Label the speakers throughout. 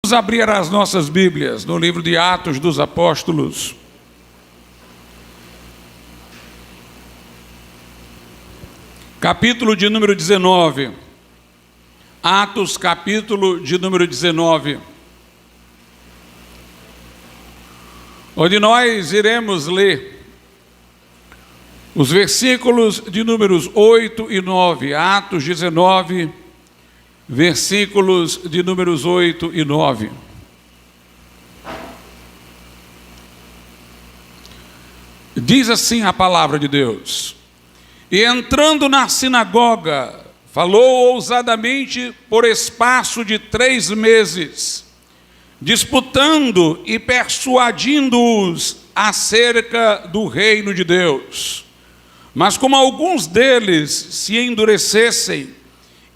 Speaker 1: Vamos abrir as nossas Bíblias no livro de Atos dos Apóstolos. Capítulo de número 19. Atos, capítulo de número 19. Onde nós iremos ler os versículos de números 8 e 9. Atos 19, versículos de números 8 e 9. Diz assim a palavra de Deus: E entrando na sinagoga, falou ousadamente por espaço de 3 meses, disputando e persuadindo-os acerca do reino de Deus. Mas como alguns deles se endurecessem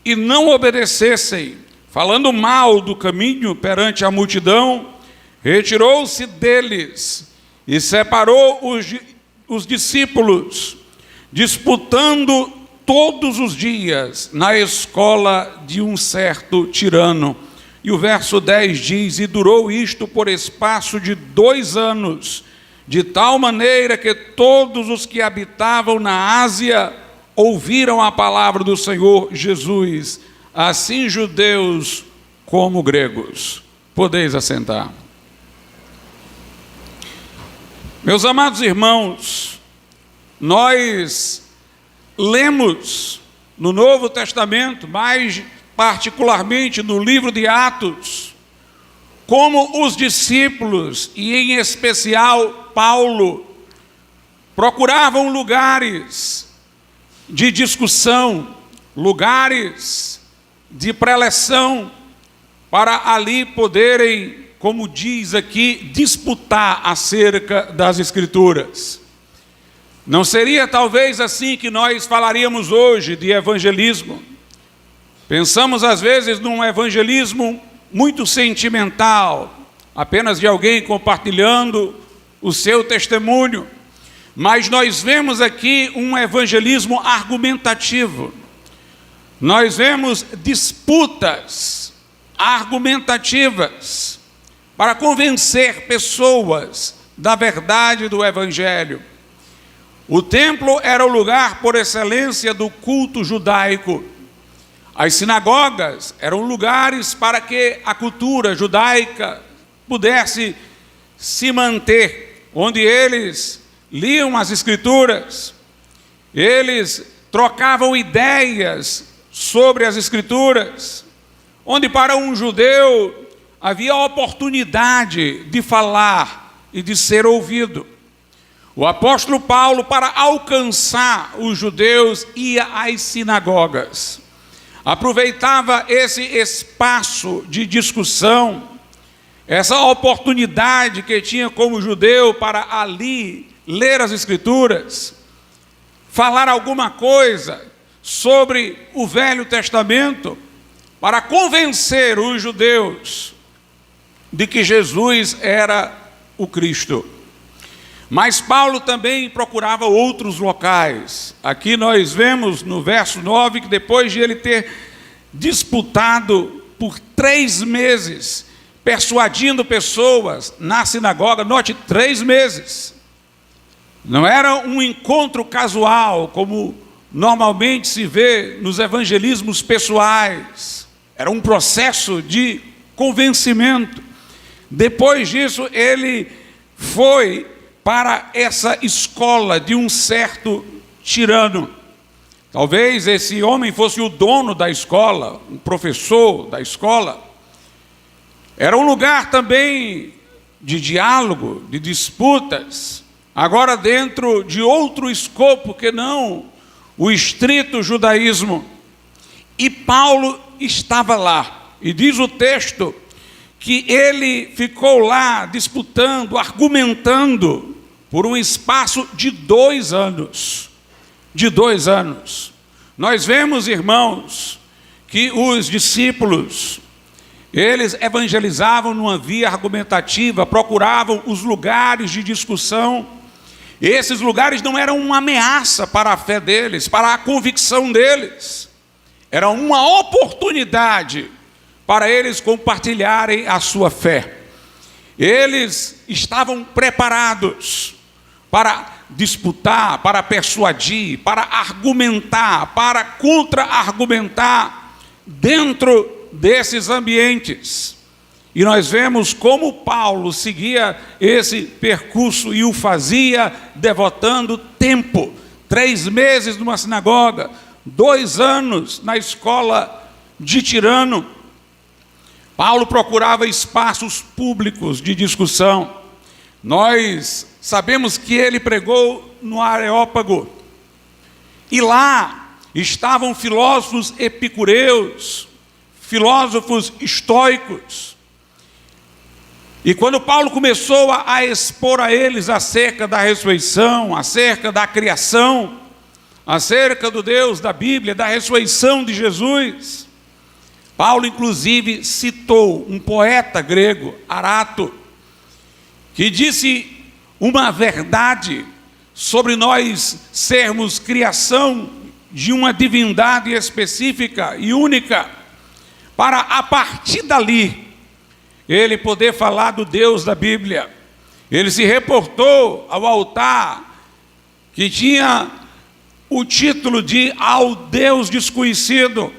Speaker 1: e não obedecessem, falando mal do caminho perante a multidão, retirou-se deles e separou os discípulos, disputando todos os dias na escola de um certo tirano. E o verso 10 diz: E durou isto por espaço de 2 anos, de tal maneira que todos os que habitavam na Ásia ouviram a palavra do Senhor Jesus, assim judeus como gregos. Podeis assentar. Meus amados irmãos, nós lemos no Novo Testamento, mais particularmente no livro de Atos, como os discípulos, e em especial Paulo, procuravam lugares de discussão, lugares de preleção, para ali poderem, como diz aqui, disputar acerca das Escrituras. Não seria talvez assim que nós falaríamos hoje de evangelismo? Pensamos às vezes num evangelismo muito sentimental, apenas de alguém compartilhando o seu testemunho. Mas nós vemos aqui um evangelismo argumentativo. Nós vemos disputas argumentativas para convencer pessoas da verdade do evangelho. O templo era o lugar por excelência do culto judaico. As sinagogas eram lugares para que a cultura judaica pudesse se manter, onde eles liam as Escrituras, eles trocavam ideias sobre as Escrituras, onde para um judeu havia a oportunidade de falar e de ser ouvido. O apóstolo Paulo, para alcançar os judeus, ia às sinagogas, aproveitava esse espaço de discussão, essa oportunidade que tinha como judeu para ali ler as Escrituras, falar alguma coisa sobre o Velho Testamento, para convencer os judeus de que Jesus era o Cristo. Mas Paulo também procurava outros locais. Aqui nós vemos no verso 9 que depois de ele ter disputado por 3 meses, persuadindo pessoas na sinagoga, note, 3 meses. Não era um encontro casual, como normalmente se vê nos evangelismos pessoais. Era um processo de convencimento. Depois disso, ele foi para essa escola de um certo tirano. Talvez esse homem fosse o dono da escola, um professor da escola. Era um lugar também de diálogo, de disputas, agora dentro de outro escopo que não o estrito judaísmo. E Paulo estava lá, e diz o texto que ele ficou lá disputando, argumentando, por um espaço de 2 anos. De 2 anos. Nós vemos, irmãos, que os discípulos, eles evangelizavam numa via argumentativa, procuravam os lugares de discussão. Esses lugares não eram uma ameaça para a fé deles, para a convicção deles. Era uma oportunidade para eles compartilharem a sua fé. Eles estavam preparados para disputar, para persuadir, para argumentar, para contra-argumentar dentro desses ambientes. E nós vemos como Paulo seguia esse percurso e o fazia devotando tempo. 3 meses numa sinagoga, 2 anos na escola de Tirano. Paulo procurava espaços públicos de discussão. Nós sabemos que ele pregou no Areópago. E lá estavam filósofos epicureus, filósofos estoicos. E quando Paulo começou a expor a eles acerca da ressurreição, acerca da criação, acerca do Deus da Bíblia, da ressurreição de Jesus, Paulo inclusive citou um poeta grego, Arato, que disse uma verdade sobre nós sermos criação de uma divindade específica e única, para a partir dali ele poder falar do Deus da Bíblia. Ele se reportou ao altar que tinha o título de Ao Deus Desconhecido,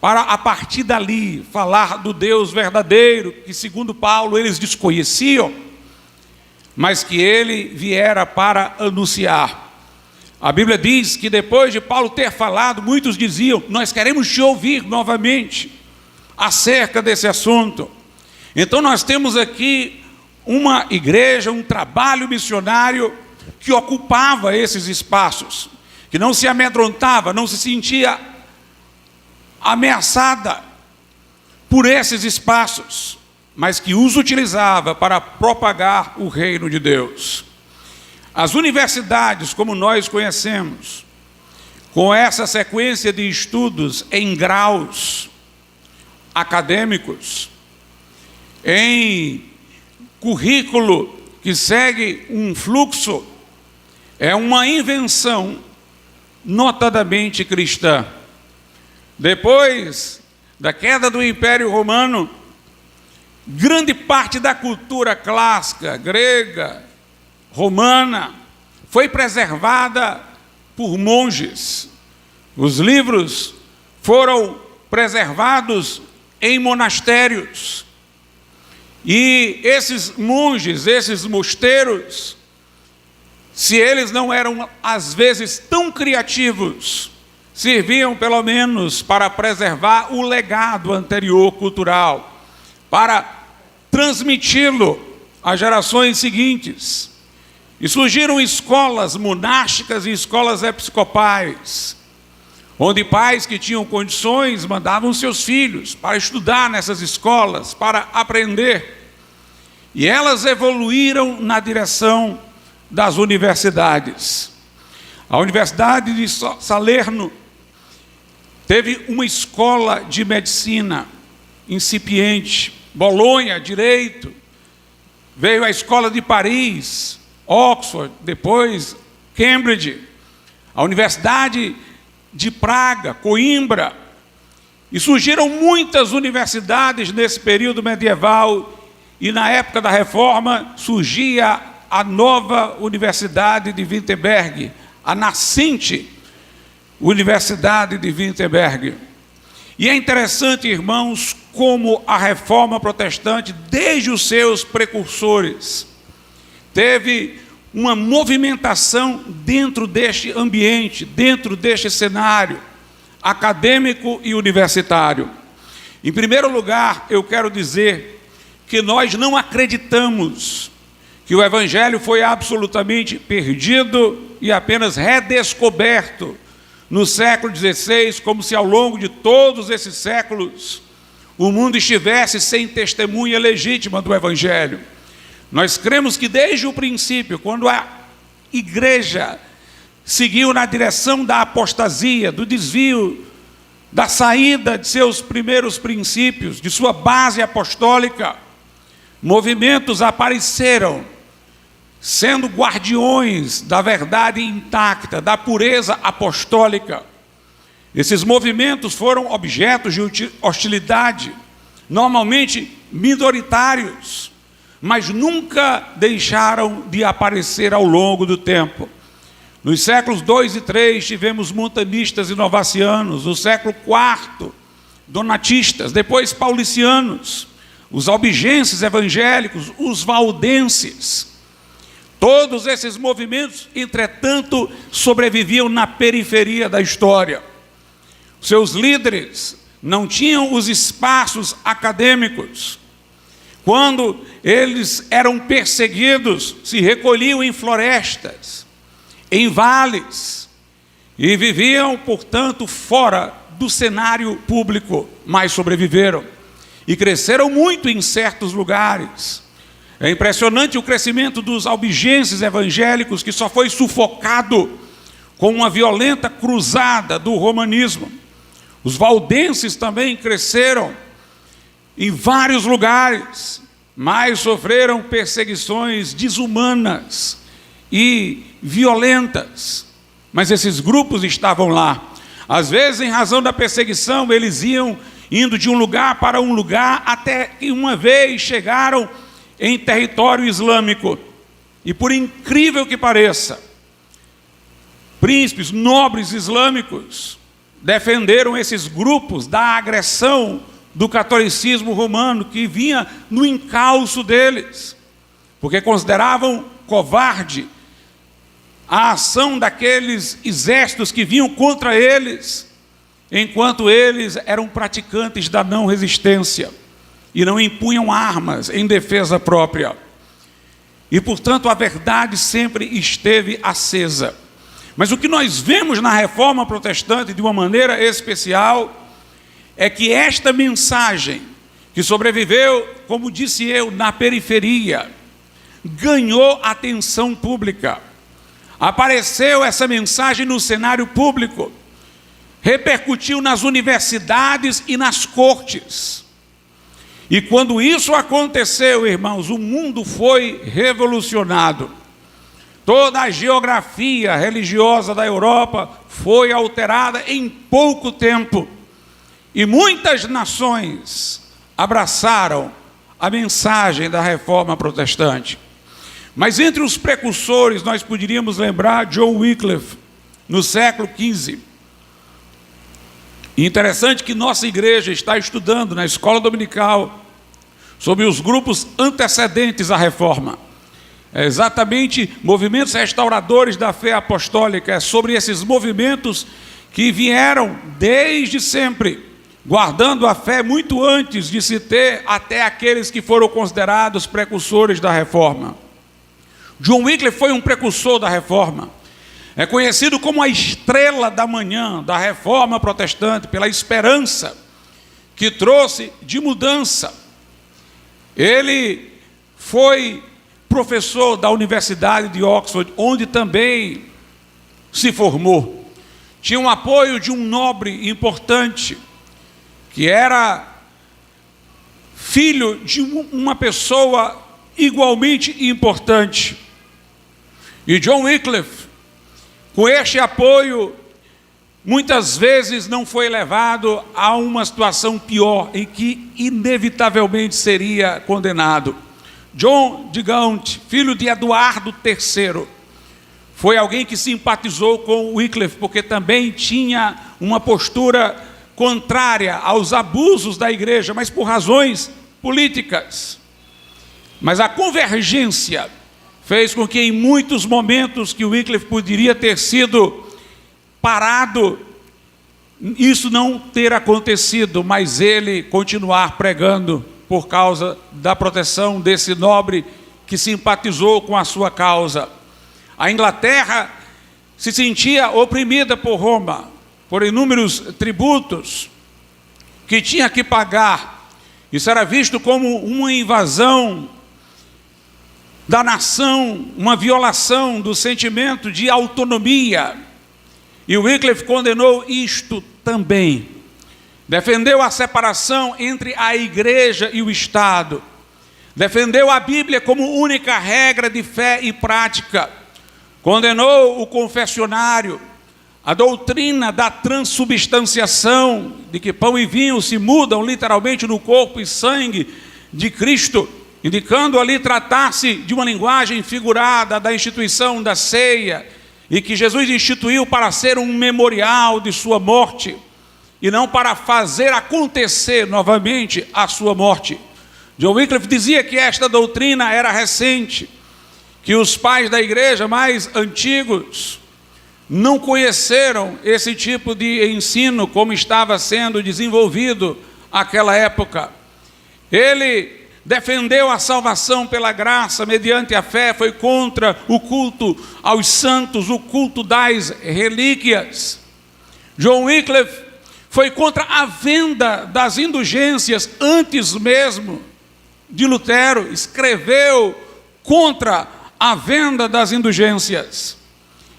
Speaker 1: para a partir dali falar do Deus verdadeiro, que segundo Paulo eles desconheciam, mas que ele viera para anunciar. A Bíblia diz que depois de Paulo ter falado, muitos diziam: nós queremos te ouvir novamente acerca desse assunto. Então nós temos aqui uma igreja, um trabalho missionário que ocupava esses espaços, que não se amedrontava, não se sentia ameaçada por esses espaços, mas que os utilizava para propagar o reino de Deus. As universidades, como nós conhecemos, com essa sequência de estudos em graus acadêmicos, em currículo que segue um fluxo, é uma invenção notadamente cristã. Depois da queda do Império Romano, grande parte da cultura clássica, grega, romana, foi preservada por monges. Os livros foram preservados em monastérios. E esses monges, esses mosteiros, se eles não eram às vezes tão criativos, serviam pelo menos para preservar o legado anterior cultural, para transmiti-lo às gerações seguintes. E surgiram escolas monásticas e escolas episcopais, onde pais que tinham condições mandavam seus filhos para estudar nessas escolas, para aprender. E elas evoluíram na direção das universidades. A Universidade de Salerno teve uma escola de medicina incipiente. Bolonha, direito. Veio a escola de Paris, Oxford, depois Cambridge. A Universidade de Praga, Coimbra. E surgiram muitas universidades nesse período medieval. E na época da Reforma surgia a nova Universidade de Wittenberg, a nascente Universidade de Wittenberg. E é interessante, irmãos, como a Reforma Protestante, desde os seus precursores, teve uma movimentação dentro deste ambiente, dentro deste cenário acadêmico e universitário. Em primeiro lugar, eu quero dizer que nós não acreditamos que o Evangelho foi absolutamente perdido e apenas redescoberto no século XVI, como se ao longo de todos esses séculos o mundo estivesse sem testemunha legítima do Evangelho. Nós cremos que desde o princípio, quando a igreja seguiu na direção da apostasia, do desvio, da saída de seus primeiros princípios, de sua base apostólica, movimentos apareceram, sendo guardiões da verdade intacta, da pureza apostólica. Esses movimentos foram objetos de hostilidade normalmente minoritários, mas nunca deixaram de aparecer ao longo do tempo. Nos séculos 2 e 3 tivemos montanistas e novacianos, no século IV, donatistas, depois paulicianos, os albigenses evangélicos, os valdenses. Todos esses movimentos, entretanto, sobreviviam na periferia da história. Seus líderes não tinham os espaços acadêmicos. Quando eles eram perseguidos, se recolhiam em florestas, em vales, e viviam, portanto, fora do cenário público, mas sobreviveram e cresceram muito em certos lugares. É impressionante o crescimento dos albigenses evangélicos, que só foi sufocado com uma violenta cruzada do romanismo. Os valdenses também cresceram em vários lugares, mas sofreram perseguições desumanas e violentas. Mas esses grupos estavam lá. Às vezes, em razão da perseguição, eles iam indo de um lugar para um lugar, até que uma vez chegaram em território islâmico. E por incrível que pareça, príncipes, nobres islâmicos defenderam esses grupos da agressão do catolicismo romano, que vinha no encalço deles, porque consideravam covarde a ação daqueles exércitos que vinham contra eles, enquanto eles eram praticantes da não resistência e não empunham armas em defesa própria. E, portanto, a verdade sempre esteve acesa. Mas o que nós vemos na Reforma Protestante, de uma maneira especial, é que esta mensagem, que sobreviveu, como disse eu, na periferia, ganhou atenção pública. Apareceu essa mensagem no cenário público, repercutiu nas universidades e nas cortes. E quando isso aconteceu, irmãos, o mundo foi revolucionado. Toda a geografia religiosa da Europa foi alterada em pouco tempo. E muitas nações abraçaram a mensagem da Reforma Protestante. Mas entre os precursores, nós poderíamos lembrar John Wycliffe, no século XV. E interessante que nossa igreja está estudando na escola dominical sobre os grupos antecedentes à Reforma. É exatamente movimentos restauradores da fé apostólica, é sobre esses movimentos que vieram desde sempre, guardando a fé muito antes de se ter até aqueles que foram considerados precursores da Reforma. John Wycliffe foi um precursor da Reforma. É conhecido como a estrela da manhã da Reforma Protestante, pela esperança que trouxe de mudança. Ele foi professor da Universidade de Oxford, onde também se formou. Tinha o apoio de um nobre importante, que era filho de uma pessoa igualmente importante. E John Wycliffe, com este apoio, muitas vezes não foi levado a uma situação pior, em que inevitavelmente seria condenado. John de Gaunt, filho de Eduardo III, foi alguém que simpatizou com Wycliffe, porque também tinha uma postura contrária aos abusos da igreja, mas por razões políticas. Mas a convergência fez com que em muitos momentos que Wycliffe poderia ter sido parado, isso não ter acontecido, mas ele continuar pregando por causa da proteção desse nobre que simpatizou com a sua causa. A Inglaterra se sentia oprimida por Roma, por inúmeros tributos que tinha que pagar. Isso era visto como uma invasão da nação, uma violação do sentimento de autonomia. E Wycliffe condenou isto também. Defendeu a separação entre a igreja e o Estado. Defendeu a Bíblia como única regra de fé e prática. Condenou o confessionário, a doutrina da transubstanciação, de que pão e vinho se mudam literalmente no corpo e sangue de Cristo, indicando ali tratar-se de uma linguagem figurada da instituição da ceia, e que Jesus instituiu para ser um memorial de sua morte, e não para fazer acontecer novamente a sua morte. John Wycliffe dizia que esta doutrina era recente, que os pais da igreja mais antigos não conheceram esse tipo de ensino como estava sendo desenvolvido naquela época. Ele defendeu a salvação pela graça mediante a fé, foi contra o culto aos santos, o culto das relíquias. John Wycliffe foi contra a venda das indulgências antes mesmo de Lutero, escreveu contra a venda das indulgências.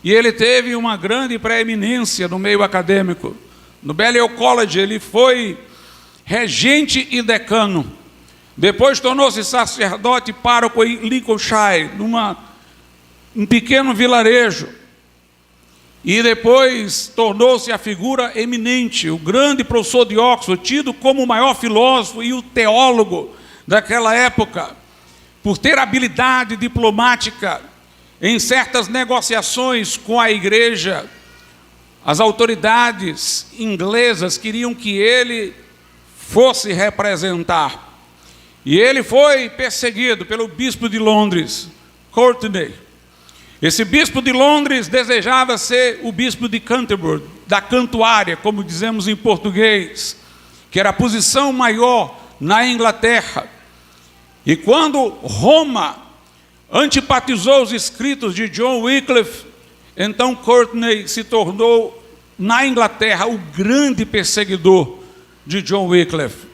Speaker 1: E ele teve uma grande preeminência no meio acadêmico. No Balliol College ele foi regente e decano. Depois tornou-se sacerdote pároco em Lincolnshire, um pequeno vilarejo. E depois tornou-se a figura eminente, o grande professor de Oxford, tido como o maior filósofo e o teólogo daquela época, por ter habilidade diplomática em certas negociações com a igreja. As autoridades inglesas queriam que ele fosse representar. E ele foi perseguido pelo bispo de Londres, Courtenay. Esse bispo de Londres desejava ser o bispo de Canterbury, da Cantuária, como dizemos em português, que era a posição maior na Inglaterra. E quando Roma antipatizou os escritos de John Wycliffe, então Courtenay se tornou, na Inglaterra, o grande perseguidor de John Wycliffe.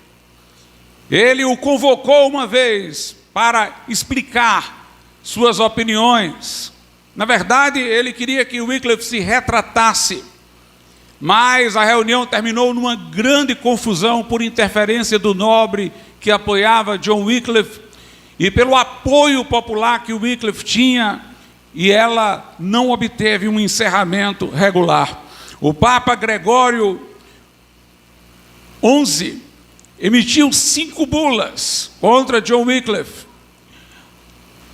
Speaker 1: Ele o convocou uma vez para explicar suas opiniões. Na verdade, ele queria que Wycliffe se retratasse, mas a reunião terminou numa grande confusão por interferência do nobre que apoiava John Wycliffe e pelo apoio popular que Wycliffe tinha, e ela não obteve um encerramento regular. O Papa Gregório XI emitiu 5 bulas contra John Wycliffe.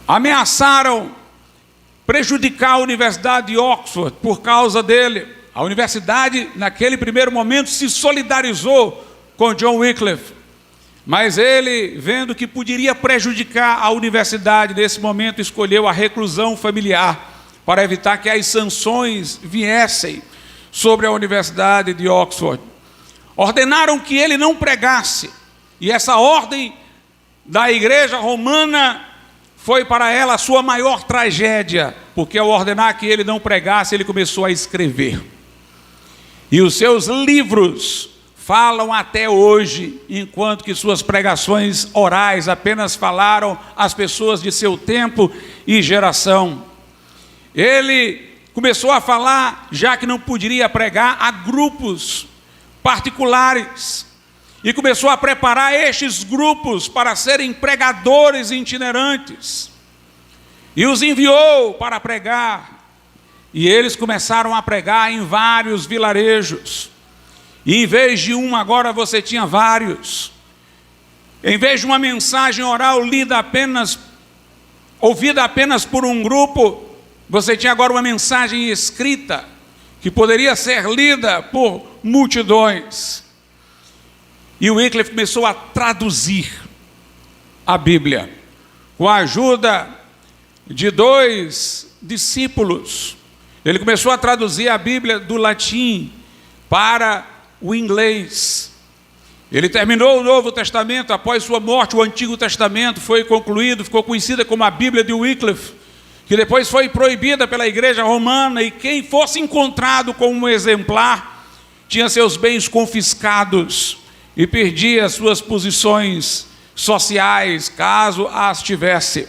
Speaker 1: Ameaçaram prejudicar a Universidade de Oxford por causa dele. A universidade, naquele primeiro momento, se solidarizou com John Wycliffe, mas ele, vendo que poderia prejudicar a universidade, nesse momento escolheu a reclusão familiar para evitar que as sanções viessem sobre a Universidade de Oxford. Ordenaram que ele não pregasse, e essa ordem da igreja romana foi para ela a sua maior tragédia, porque ao ordenar que ele não pregasse, ele começou a escrever. E os seus livros falam até hoje, enquanto que suas pregações orais apenas falaram às pessoas de seu tempo e geração. Ele começou a falar, já que não poderia pregar, a grupos particulares, e começou a preparar estes grupos para serem pregadores itinerantes, e os enviou para pregar, e eles começaram a pregar em vários vilarejos, e em vez de um, agora você tinha vários. Em vez de uma mensagem oral ouvida apenas por um grupo, você tinha agora uma mensagem escrita, que poderia ser lida por multidões. E Wycliffe começou a traduzir a Bíblia, com a ajuda de 2 discípulos. Ele começou a traduzir a Bíblia do latim para o inglês. Ele terminou o Novo Testamento. Após sua morte, o Antigo Testamento foi concluído, ficou conhecida como a Bíblia de Wycliffe, que depois foi proibida pela igreja romana, e quem fosse encontrado com um exemplar tinha seus bens confiscados e perdia suas posições sociais, caso as tivesse.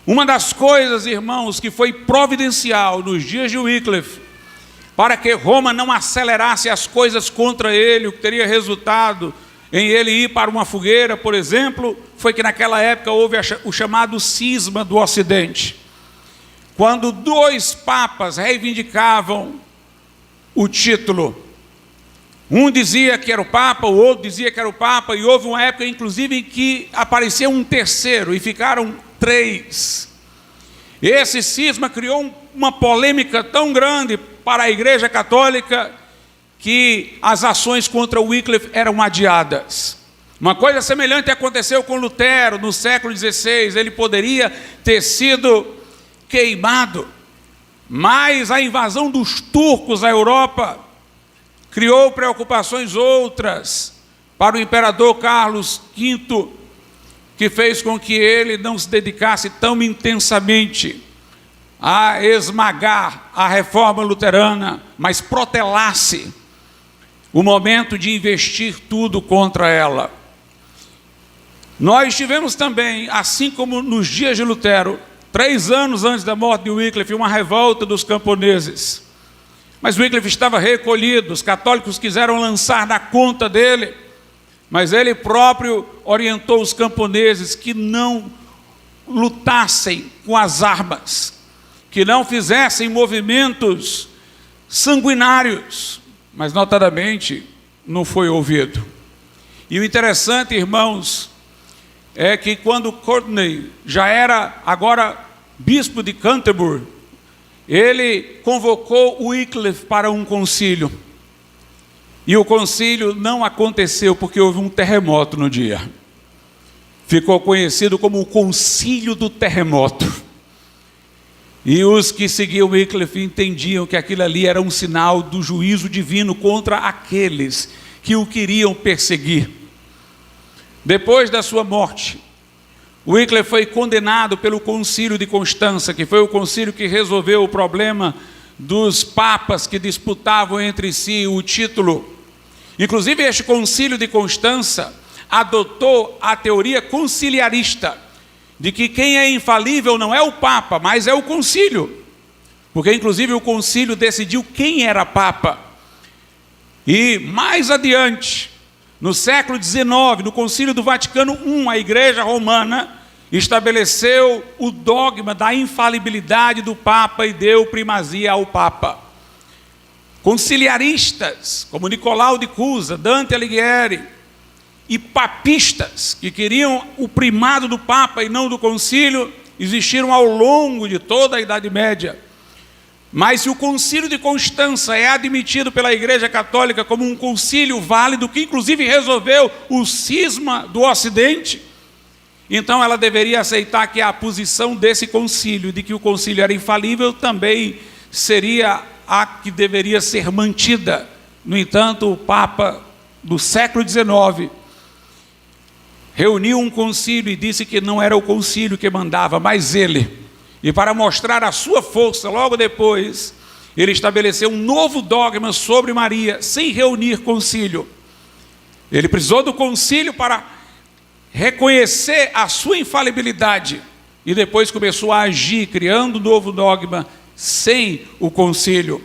Speaker 1: Uma das coisas, irmãos, que foi providencial nos dias de Wycliffe, para que Roma não acelerasse as coisas contra ele, o que teria resultado em ele ir para uma fogueira, por exemplo, foi que naquela época houve o chamado cisma do Ocidente, quando 2 papas reivindicavam o título. Um dizia que era o Papa, o outro dizia que era o Papa, e houve uma época, inclusive, em que apareceu um terceiro, e ficaram 3. Esse cisma criou uma polêmica tão grande para a Igreja Católica, que as ações contra Wycliffe eram adiadas. Uma coisa semelhante aconteceu com Lutero no século XVI. Ele poderia ter sido queimado, mas a invasão dos turcos à Europa criou preocupações outras para o imperador Carlos V, que fez com que ele não se dedicasse tão intensamente a esmagar a reforma luterana, mas protelasse o momento de investir tudo contra ela. Nós tivemos também, assim como nos dias de Lutero, 3 anos antes da morte de Wycliffe, uma revolta dos camponeses. Mas Wycliffe estava recolhido, os católicos quiseram lançar na conta dele, mas ele próprio orientou os camponeses que não lutassem com as armas, que não fizessem movimentos sanguinários, mas notadamente não foi ouvido. E o interessante, irmãos, é que quando Courtney já era agora bispo de Canterbury, ele convocou Wycliffe para um concílio. E o concílio não aconteceu porque houve um terremoto no dia. Ficou conhecido como o concílio do terremoto. E os que seguiam Wycliffe entendiam que aquilo ali era um sinal do juízo divino contra aqueles que o queriam perseguir. Depois da sua morte, Wycliffe foi condenado pelo concílio de Constança, que foi o concílio que resolveu o problema dos papas que disputavam entre si o título. Inclusive, este concílio de Constança adotou a teoria conciliarista, de que quem é infalível não é o Papa, mas é o concílio. Porque, inclusive, o concílio decidiu quem era Papa. E, mais adiante, no século XIX, no concílio do Vaticano I, a Igreja Romana estabeleceu o dogma da infalibilidade do Papa e deu primazia ao Papa. Conciliaristas, como Nicolau de Cusa, Dante Alighieri, e papistas, que queriam o primado do Papa e não do concílio, existiram ao longo de toda a Idade Média. Mas se o concílio de Constança é admitido pela Igreja Católica como um concílio válido, que inclusive resolveu o cisma do Ocidente, então ela deveria aceitar que a posição desse concílio, de que o concílio era infalível, também seria a que deveria ser mantida. No entanto, o Papa do século XIX reuniu um concílio e disse que não era o concílio que mandava, mas ele. E para mostrar a sua força, logo depois, ele estabeleceu um novo dogma sobre Maria, sem reunir concílio. Ele precisou do concílio para reconhecer a sua infalibilidade, e depois começou a agir, criando um novo dogma, sem o concílio.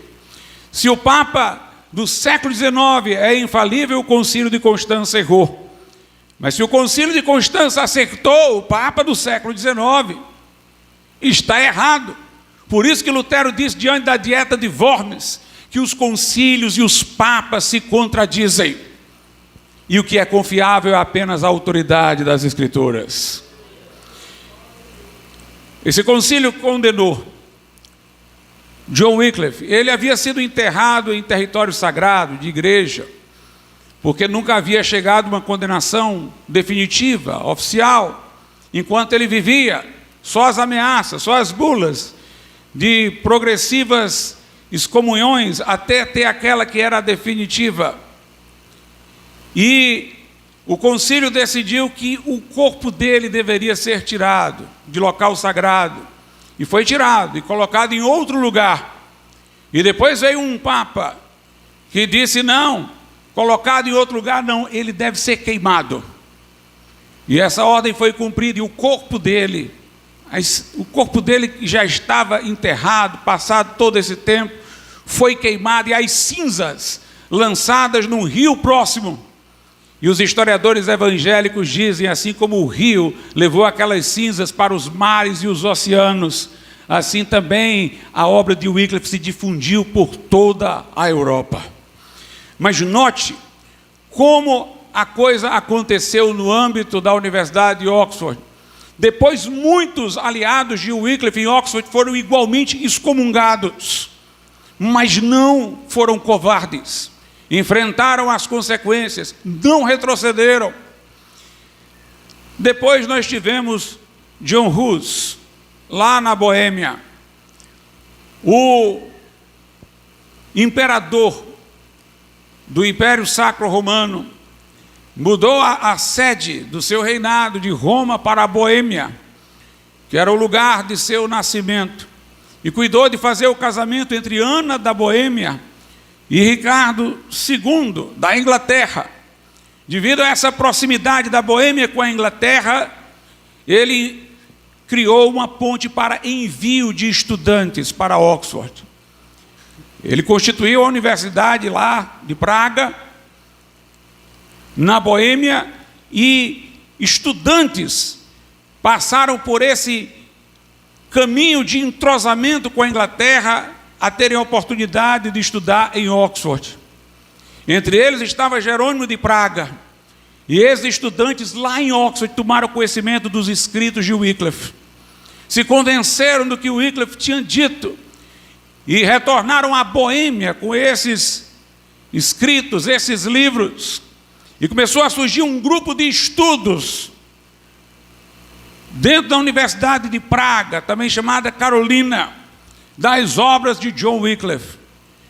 Speaker 1: Se o Papa do século XIX é infalível, o concílio de Constança errou. Mas se o concílio de Constança acertou, o Papa do século XIX está errado. Por isso que Lutero disse, diante da dieta de Worms, que os concílios e os papas se contradizem. E o que é confiável é apenas a autoridade das Escrituras. Esse concílio condenou John Wycliffe. Ele havia sido enterrado em território sagrado, de igreja, porque nunca havia chegado uma condenação definitiva, oficial, enquanto ele vivia. Só as ameaças, só as bulas de progressivas excomunhões, até ter aquela que era a definitiva. E o concílio decidiu que o corpo dele deveria ser tirado de local sagrado. E foi tirado e colocado em outro lugar. E depois veio um papa que disse, não, colocado em outro lugar, não, ele deve ser queimado. E essa ordem foi cumprida, e o corpo dele que já estava enterrado, passado todo esse tempo, foi queimado, e as cinzas lançadas num rio próximo. E os historiadores evangélicos dizem, assim como o rio levou aquelas cinzas para os mares e os oceanos, assim também a obra de Wycliffe se difundiu por toda a Europa. Mas note como a coisa aconteceu no âmbito da Universidade de Oxford. Depois, muitos aliados de Wycliffe em Oxford foram igualmente excomungados, mas não foram covardes. Enfrentaram as consequências, não retrocederam. Depois nós tivemos John Hus, lá na Boêmia. O imperador do Império Sacro Romano mudou a sede do seu reinado de Roma para a Boêmia, que era o lugar de seu nascimento, e cuidou de fazer o casamento entre Ana da Boêmia e Ricardo II da Inglaterra. Devido a essa proximidade da Boêmia com a Inglaterra, ele criou uma ponte para envio de estudantes para Oxford. Ele constituiu a universidade lá de Praga, na Boêmia, e estudantes passaram por esse caminho de entrosamento com a Inglaterra a terem a oportunidade de estudar em Oxford. Entre eles estava Jerônimo de Praga, e esses estudantes lá em Oxford tomaram conhecimento dos escritos de Wycliffe, se convenceram do que Wycliffe tinha dito, e retornaram à Boêmia com esses escritos, esses livros, e começou a surgir um grupo de estudos dentro da Universidade de Praga, também chamada Carolina, das obras de John Wycliffe.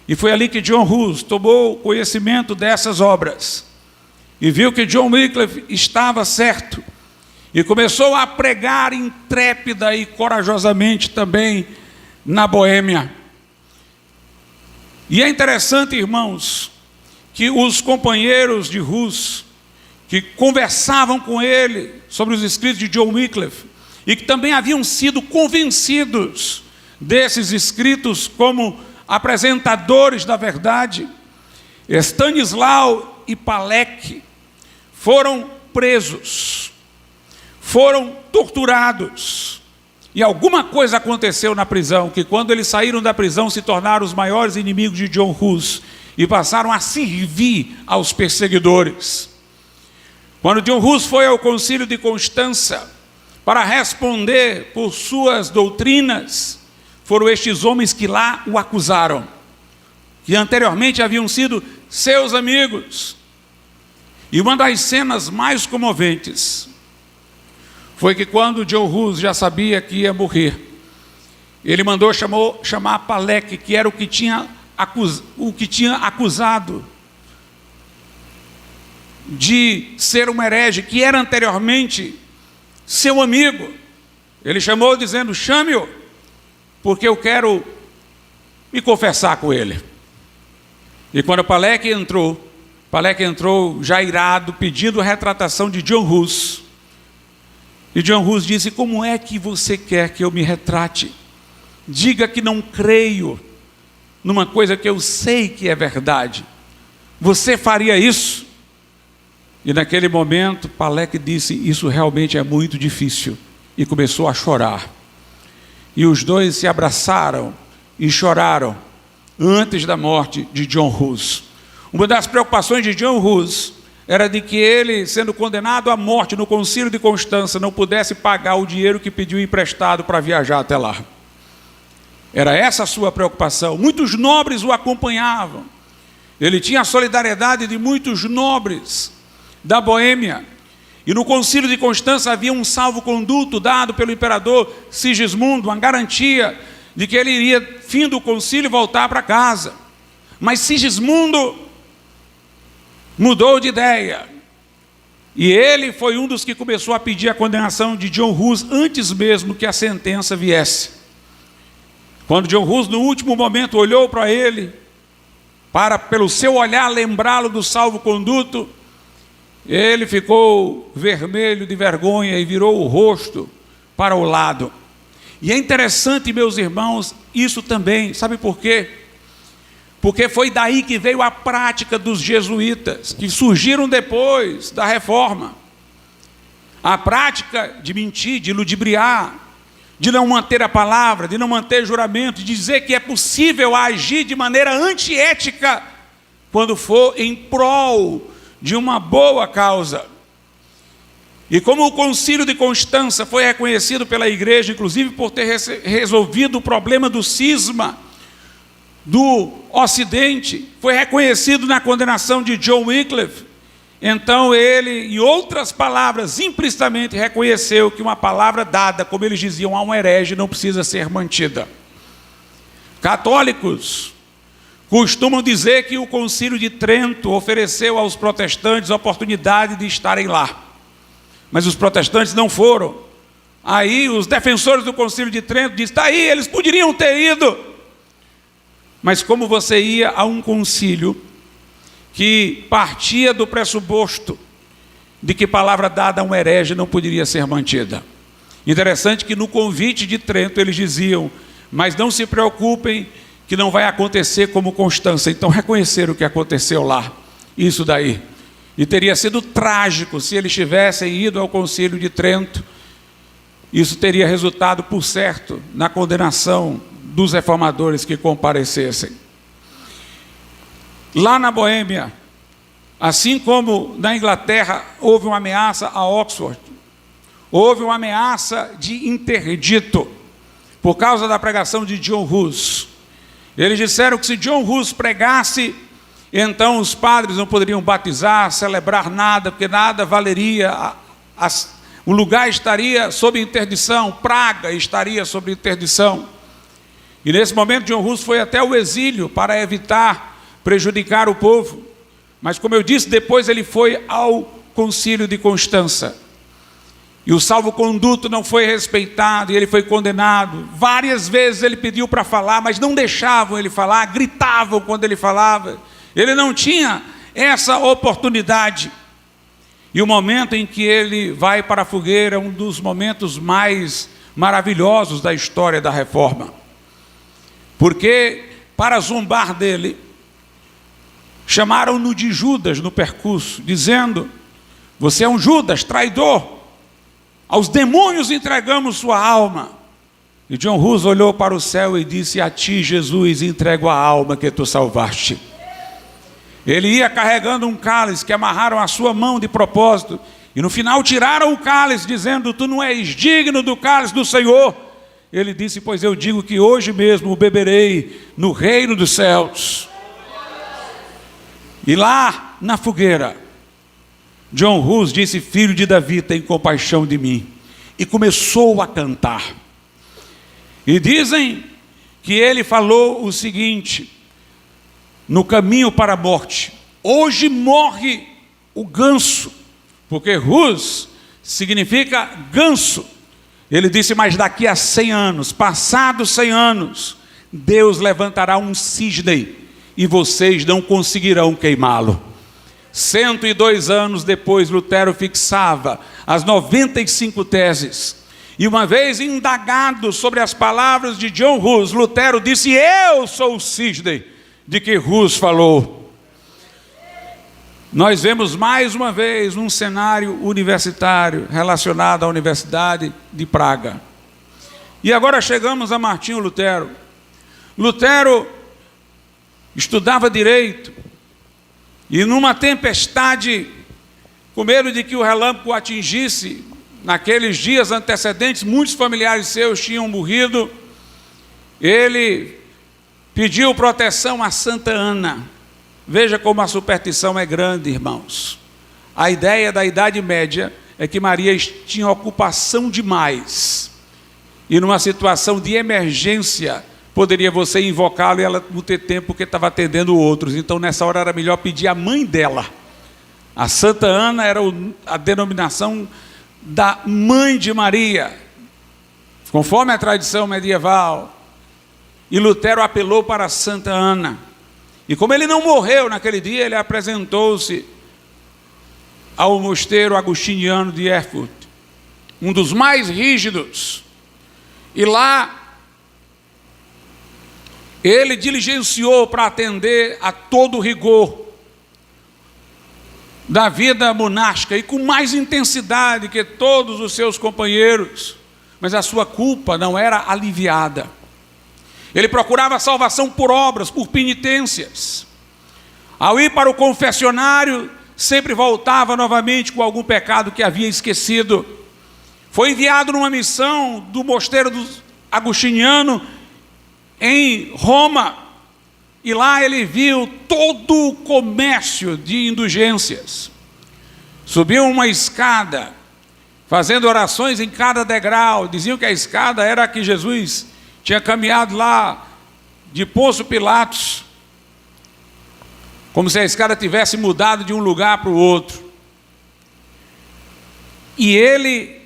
Speaker 1: E foi ali que John Hus tomou conhecimento dessas obras e viu que John Wycliffe estava certo, e começou a pregar intrépida e corajosamente também na Boêmia. E é interessante, irmãos, que os companheiros de Hus, que conversavam com ele sobre os escritos de John Wycliffe, e que também haviam sido convencidos desses escritos como apresentadores da verdade, Stanislau e Palek, foram presos, foram torturados, e alguma coisa aconteceu na prisão, que quando eles saíram da prisão se tornaram os maiores inimigos de John Hus, e passaram a servir aos perseguidores. Quando John Hus foi ao Concílio de Constança para responder por suas doutrinas, foram estes homens que lá o acusaram, que anteriormente haviam sido seus amigos. E uma das cenas mais comoventes foi que quando John Hus já sabia que ia morrer, ele mandou chamar Palek, que era o que tinha acusado de ser um herege, que era anteriormente seu amigo. Ele chamou dizendo: chame-o, porque eu quero me confessar com ele. E quando Palek entrou já irado, pedindo a retratação de John Hus. E John Hus disse: como é que você quer que eu me retrate? Diga que não creio numa coisa que eu sei que é verdade. Você faria isso? E naquele momento Palek disse: isso realmente é muito difícil, e começou a chorar. E os dois se abraçaram e choraram antes da morte de John Hus. Uma das preocupações de John Hus era de que ele, sendo condenado à morte no Concílio de Constança, não pudesse pagar o dinheiro que pediu emprestado para viajar até lá. Era essa a sua preocupação. Muitos nobres o acompanhavam. Ele tinha a solidariedade de muitos nobres da Boêmia. E no Concílio de Constança havia um salvo-conduto dado pelo imperador Sigismundo, uma garantia de que ele iria, fim do concílio, voltar para casa. Mas Sigismundo mudou de ideia. E ele foi um dos que começou a pedir a condenação de John Hus antes mesmo que a sentença viesse. Quando John Hus, no último momento, olhou para ele, para, pelo seu olhar, lembrá-lo do salvo-conduto, ele ficou vermelho de vergonha e virou o rosto para o lado. E é interessante, meus irmãos, isso também, sabe por quê? Porque foi daí que veio a prática dos jesuítas, que surgiram depois da Reforma. A prática de mentir, de ludibriar, de não manter a palavra, de não manter juramento, de dizer que é possível agir de maneira antiética quando for em prol de uma boa causa. E como o Concílio de Constança foi reconhecido pela igreja, inclusive por ter resolvido o problema do cisma do Ocidente, foi reconhecido na condenação de John Wycliffe, então ele, em outras palavras, implicitamente reconheceu que uma palavra dada, como eles diziam, a um herege não precisa ser mantida. Católicos costumam dizer que o Concílio de Trento ofereceu aos protestantes a oportunidade de estarem lá, mas os protestantes não foram. Aí os defensores do Concílio de Trento dizem, está aí, eles poderiam ter ido. Mas como você ia a um concílio que partia do pressuposto de que palavra dada a um herege não poderia ser mantida. Interessante que no convite de Trento eles diziam, mas não se preocupem que não vai acontecer como Constança. Então reconheceram o que aconteceu lá, isso daí. E teria sido trágico se eles tivessem ido ao Concílio de Trento. Isso teria resultado, por certo, na condenação dos reformadores que comparecessem. Lá na Boêmia, assim como na Inglaterra, houve uma ameaça a Oxford, houve uma ameaça de interdito, por causa da pregação de John Hus. Eles disseram que se John Hus pregasse, então os padres não poderiam batizar, celebrar nada, porque nada valeria, o lugar estaria sob interdição, Praga estaria sob interdição. E nesse momento John Hus foi até o exílio para evitar prejudicar o povo. Mas como eu disse, depois ele foi ao Concílio de Constança. E o salvo-conduto não foi respeitado e ele foi condenado. Várias vezes ele pediu para falar, mas não deixavam ele falar, gritavam quando ele falava. Ele não tinha essa oportunidade. E o momento em que ele vai para a fogueira é um dos momentos mais maravilhosos da história da Reforma. Porque, para zombar dele, chamaram-no de Judas no percurso, dizendo, você é um Judas, traidor, aos demônios entregamos sua alma. E John Hus olhou para o céu e disse, a ti, Jesus, entrego a alma que tu salvaste. Ele ia carregando um cálice que amarraram a sua mão de propósito, e no final tiraram o cálice, dizendo, tu não és digno do cálice do Senhor. Ele disse, pois eu digo que hoje mesmo o beberei no reino dos céus. E lá na fogueira, John Hus disse, filho de Davi, tem compaixão de mim. E começou a cantar. E dizem que ele falou o seguinte, no caminho para a morte, hoje morre o ganso, porque Hus significa ganso. Ele disse, mas daqui a 100 anos, passados 100 anos, Deus levantará um cisne e vocês não conseguirão queimá-lo. 102 anos depois, Lutero fixava as 95 teses. E uma vez indagado sobre as palavras de John Hus, Lutero disse, eu sou o cisne de que Hus falou. Nós vemos mais uma vez um cenário universitário relacionado à Universidade de Praga. E agora chegamos a Martinho Lutero. Lutero estudava direito e numa tempestade, com medo de que o relâmpago o atingisse, naqueles dias antecedentes, muitos familiares seus tinham morrido, ele pediu proteção a Santa Ana. Veja como a superstição é grande, irmãos. A ideia da Idade Média é que Maria tinha ocupação demais. E numa situação de emergência, poderia você invocá-lo e ela não ter tempo porque estava atendendo outros. Então nessa hora era melhor pedir a mãe dela. A Santa Ana era a denominação da mãe de Maria, conforme a tradição medieval. E Lutero apelou para Santa Ana. E como ele não morreu naquele dia, ele apresentou-se ao mosteiro agostiniano de Erfurt, um dos mais rígidos. E lá, ele diligenciou para atender a todo o rigor da vida monástica, e com mais intensidade que todos os seus companheiros, mas a sua culpa não era aliviada. Ele procurava a salvação por obras, por penitências. Ao ir para o confessionário, sempre voltava novamente com algum pecado que havia esquecido. Foi enviado numa missão do mosteiro agostiniano em Roma, e lá ele viu todo o comércio de indulgências. Subiu uma escada, fazendo orações em cada degrau. Diziam que a escada era a que Jesus tinha caminhado lá de Pôncio Pilatos, como se a escada tivesse mudado de um lugar para o outro. E ele,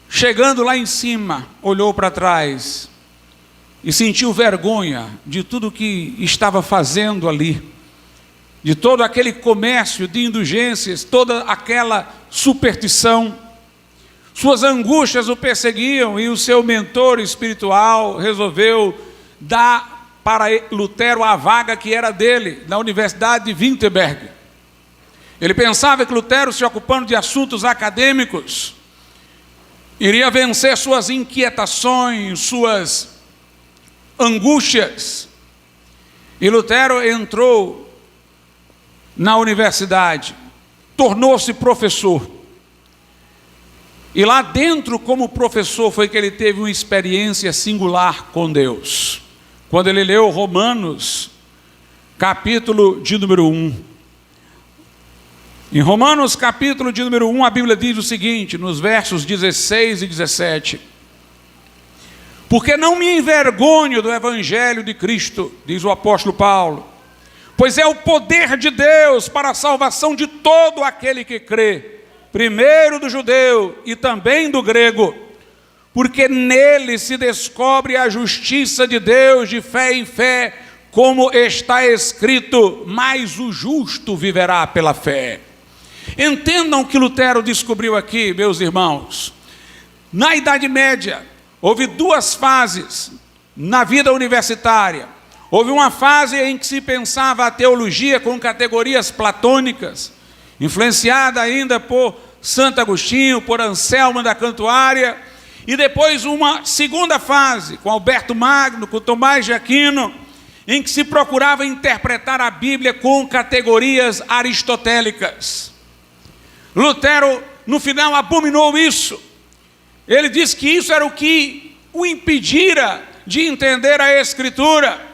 Speaker 1: chegando lá em cima, olhou para trás e sentiu vergonha de tudo que estava fazendo ali, de todo aquele comércio de indulgências, toda aquela superstição. Suas angústias o perseguiam e o seu mentor espiritual resolveu dar para Lutero a vaga que era dele, na Universidade de Wittenberg. Ele pensava que Lutero, se ocupando de assuntos acadêmicos, iria vencer suas inquietações, suas angústias. E Lutero entrou na universidade, tornou-se professor. E lá dentro, como professor, foi que ele teve uma experiência singular com Deus. Quando ele leu Romanos, capítulo de número 1. Em Romanos, capítulo de número 1, a Bíblia diz o seguinte, nos versos 16 e 17. Porque não me envergonho do Evangelho de Cristo, diz o apóstolo Paulo, pois é o poder de Deus para a salvação de todo aquele que crê, primeiro do judeu e também do grego, porque nele se descobre a justiça de Deus de fé em fé, como está escrito, mas o justo viverá pela fé. Entendam o que Lutero descobriu aqui, meus irmãos. Na Idade Média, houve duas fases na vida universitária. Houve uma fase em que se pensava a teologia com categorias platônicas, influenciada ainda por Santo Agostinho, por Anselmo da Cantuária, e depois uma segunda fase, com Alberto Magno, com Tomás de Aquino, em que se procurava interpretar a Bíblia com categorias aristotélicas. Lutero, no final, abominou isso. Ele disse que isso era o que o impedira de entender a Escritura.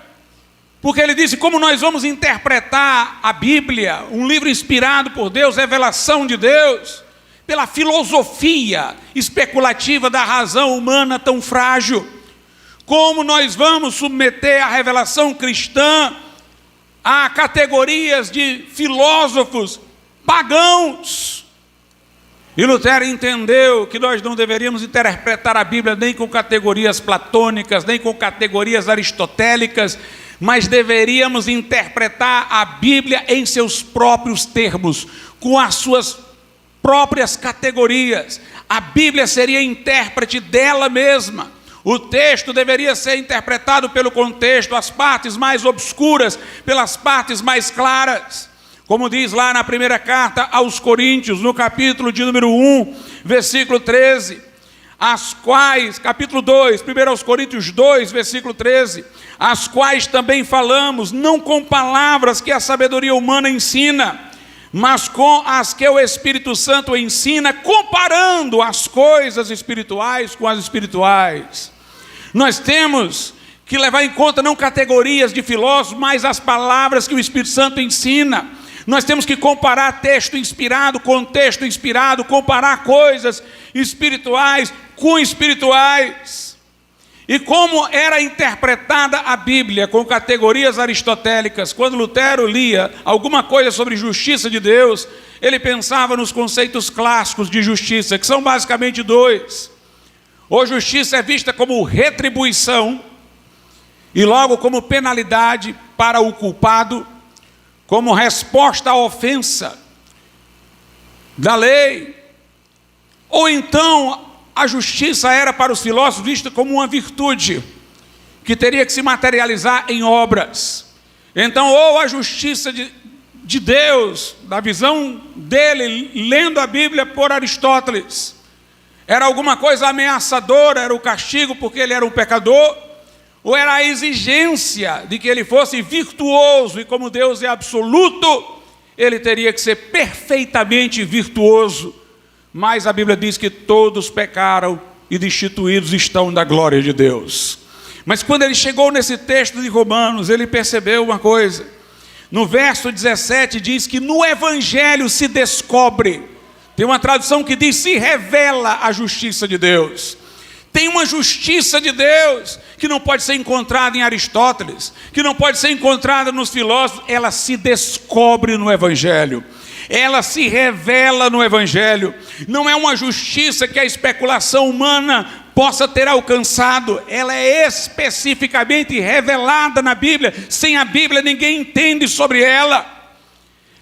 Speaker 1: Porque ele disse, como nós vamos interpretar a Bíblia, um livro inspirado por Deus, revelação de Deus, pela filosofia especulativa da razão humana tão frágil? Como nós vamos submeter a revelação cristã a categorias de filósofos pagãos? E Lutero entendeu que nós não deveríamos interpretar a Bíblia nem com categorias platônicas, nem com categorias aristotélicas, mas deveríamos interpretar a Bíblia em seus próprios termos, com as suas próprias categorias. A Bíblia seria intérprete dela mesma. O texto deveria ser interpretado pelo contexto, as partes mais obscuras pelas partes mais claras. Como diz lá na primeira carta aos Coríntios, no capítulo de número 1, versículo 13, as quais, capítulo 2, 1 aos Coríntios 2, versículo 13, as quais também falamos, não com palavras que a sabedoria humana ensina, mas com as que o Espírito Santo ensina, comparando as coisas espirituais com as espirituais. Nós temos que levar em conta não categorias de filósofos, mas as palavras que o Espírito Santo ensina. Nós temos que comparar texto inspirado com texto inspirado, comparar coisas espirituais com espirituais. E como era interpretada a Bíblia com categorias aristotélicas, quando Lutero lia alguma coisa sobre justiça de Deus, ele pensava nos conceitos clássicos de justiça, que são basicamente dois. Ou justiça é vista como retribuição, e logo como penalidade para o culpado, como resposta à ofensa da lei. Ou então a justiça era para os filósofos vista como uma virtude, que teria que se materializar em obras. Então, ou a justiça de Deus, da visão dele, lendo a Bíblia por Aristóteles, Era alguma coisa ameaçadora, era o castigo porque ele era um pecador? Ou era a exigência de que ele fosse virtuoso, e como Deus é absoluto, ele teria que ser perfeitamente virtuoso? Mas a Bíblia diz que todos pecaram e destituídos estão da glória de Deus. Mas quando ele chegou nesse texto de Romanos, ele percebeu uma coisa. No verso 17 diz que no Evangelho se descobre. Tem uma tradução que diz: se revela a justiça de Deus. Tem uma justiça de Deus que não pode ser encontrada em Aristóteles, que não pode ser encontrada nos filósofos. Ela se descobre no Evangelho. Ela se revela no Evangelho. Não é uma justiça que a especulação humana possa ter alcançado. Ela é especificamente revelada na Bíblia. Sem a Bíblia ninguém entende sobre ela.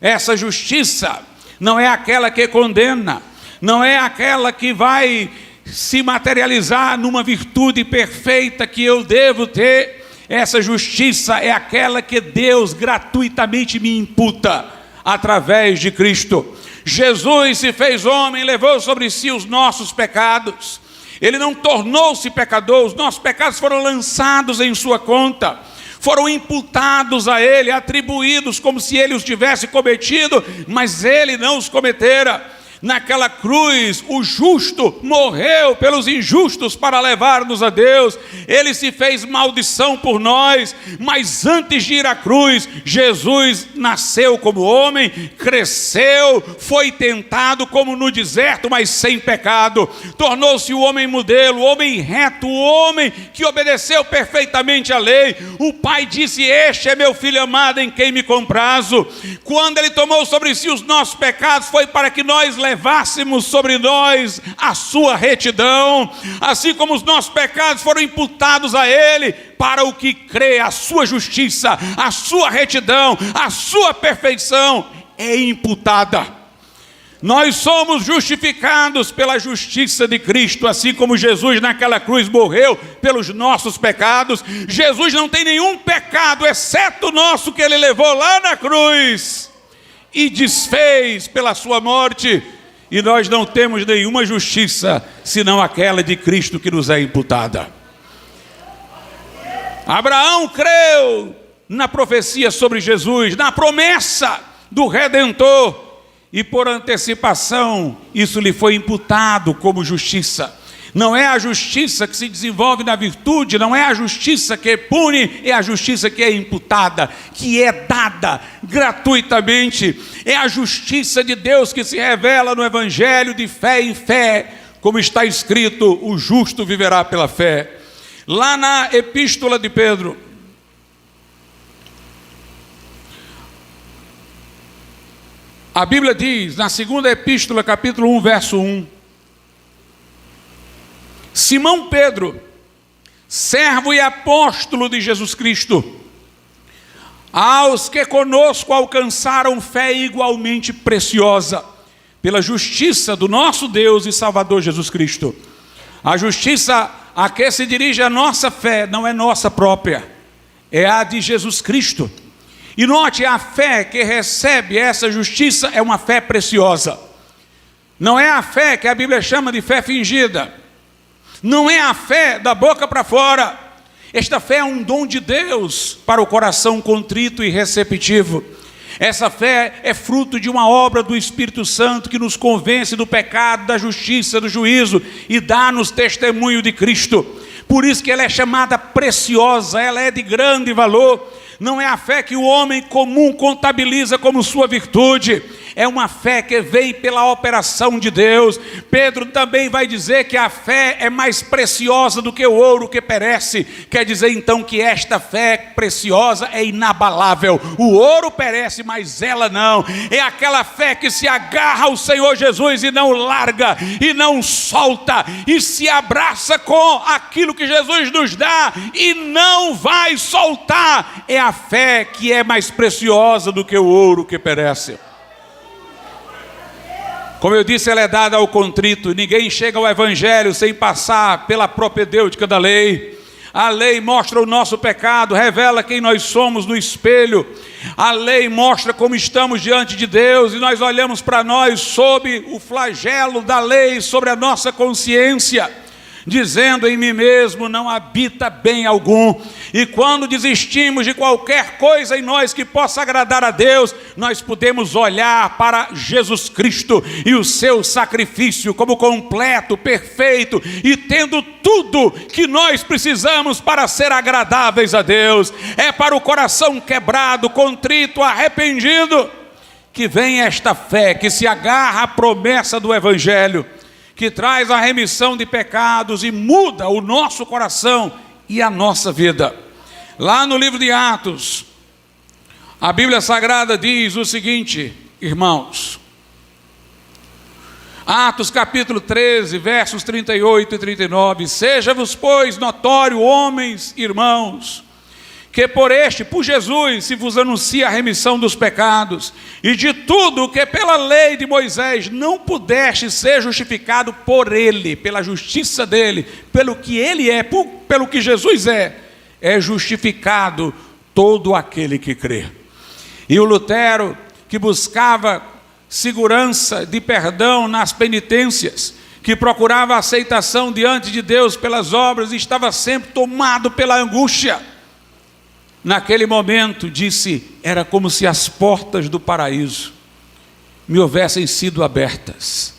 Speaker 1: Essa justiça não é aquela que condena, não é aquela que vai se materializar numa virtude perfeita que eu devo ter. Essa justiça é aquela que Deus gratuitamente me imputa através de Cristo. Jesus se fez homem, levou sobre si os nossos pecados. Ele não tornou-se pecador, os nossos pecados foram lançados em sua conta, foram imputados a ele, atribuídos como se ele os tivesse cometido, mas ele não os cometera. Naquela cruz, o justo morreu pelos injustos para levar-nos a Deus. Ele se fez maldição por nós, mas antes de ir à cruz, Jesus nasceu como homem, cresceu, foi tentado como no deserto, mas sem pecado. Tornou-se o homem modelo, o homem reto, o homem que obedeceu perfeitamente a lei. O Pai disse: este é meu filho amado em quem me comprazo. Quando ele tomou sobre si os nossos pecados, foi para que nós levássemos sobre nós a sua retidão, assim como os nossos pecados foram imputados a ele. Para o que crê, a sua justiça, a sua retidão, a sua perfeição é imputada. Nós somos justificados pela justiça de Cristo, assim como Jesus naquela cruz morreu pelos nossos pecados. Jesus não tem nenhum pecado, exceto o nosso, que ele levou lá na cruz e desfez pela sua morte. E nós não temos nenhuma justiça, senão aquela de Cristo que nos é imputada. Abraão creu na profecia sobre Jesus, na promessa do Redentor, e por antecipação isso lhe foi imputado como justiça. Não é a justiça que se desenvolve na virtude, não é a justiça que pune, é a justiça que é imputada, que é dada gratuitamente. É a justiça de Deus que se revela no Evangelho de fé em fé, como está escrito: o justo viverá pela fé. Lá na Epístola de Pedro, a Bíblia diz, na segunda Epístola, capítulo 1, verso 1: Simão Pedro, servo e apóstolo de Jesus Cristo, aos que conosco alcançaram fé igualmente preciosa, pela justiça do nosso Deus e Salvador Jesus Cristo. A justiça a que se dirige a nossa fé não é nossa própria, é a de Jesus Cristo. E note, a fé que recebe essa justiça é uma fé preciosa. Não é a fé que a Bíblia chama de fé fingida. Não é a fé da boca para fora. Esta fé é um dom de Deus para o coração contrito e receptivo. Essa fé é fruto de uma obra do Espírito Santo que nos convence do pecado, da justiça, do juízo e dá-nos testemunho de Cristo. Por isso que ela é chamada preciosa, ela é de grande valor. Não é a fé que o homem comum contabiliza como sua virtude. É uma fé que vem pela operação de Deus. Pedro também vai dizer que a fé é mais preciosa do que o ouro que perece. Quer dizer então que esta fé preciosa é inabalável. O ouro perece, mas ela não. É aquela fé que se agarra ao Senhor Jesus e não larga, e não solta, e se abraça com aquilo que Jesus nos dá e não vai soltar. É a fé que é mais preciosa do que o ouro que perece. Como eu disse, ela é dada ao contrito. Ninguém chega ao Evangelho sem passar pela propedêutica da lei. A lei mostra o nosso pecado, revela quem nós somos no espelho. A lei mostra como estamos diante de Deus, e nós olhamos para nós sob o flagelo da lei sobre a nossa consciência, dizendo: em mim mesmo não habita bem algum. E quando desistimos de qualquer coisa em nós que possa agradar a Deus, nós podemos olhar para Jesus Cristo e o seu sacrifício como completo, perfeito, e tendo tudo que nós precisamos para ser agradáveis a Deus. É para o coração quebrado, contrito, arrependido, que vem esta fé, que se agarra à promessa do Evangelho, que traz a remissão de pecados e muda o nosso coração e a nossa vida. Lá no livro de Atos, a Bíblia Sagrada diz o seguinte, irmãos. Atos capítulo 13, versos 38 e 39. Seja-vos, pois, notório, homens, irmãos, que por Jesus se vos anuncia a remissão dos pecados, e de tudo que pela lei de Moisés não pudeste ser justificado por ele, pela justiça dele, pelo que ele é, pelo que Jesus é justificado todo aquele que crê. E o Lutero, que buscava segurança de perdão nas penitências, que procurava aceitação diante de Deus pelas obras, estava sempre tomado pela angústia. Naquele momento, disse, era como se as portas do paraíso me houvessem sido abertas.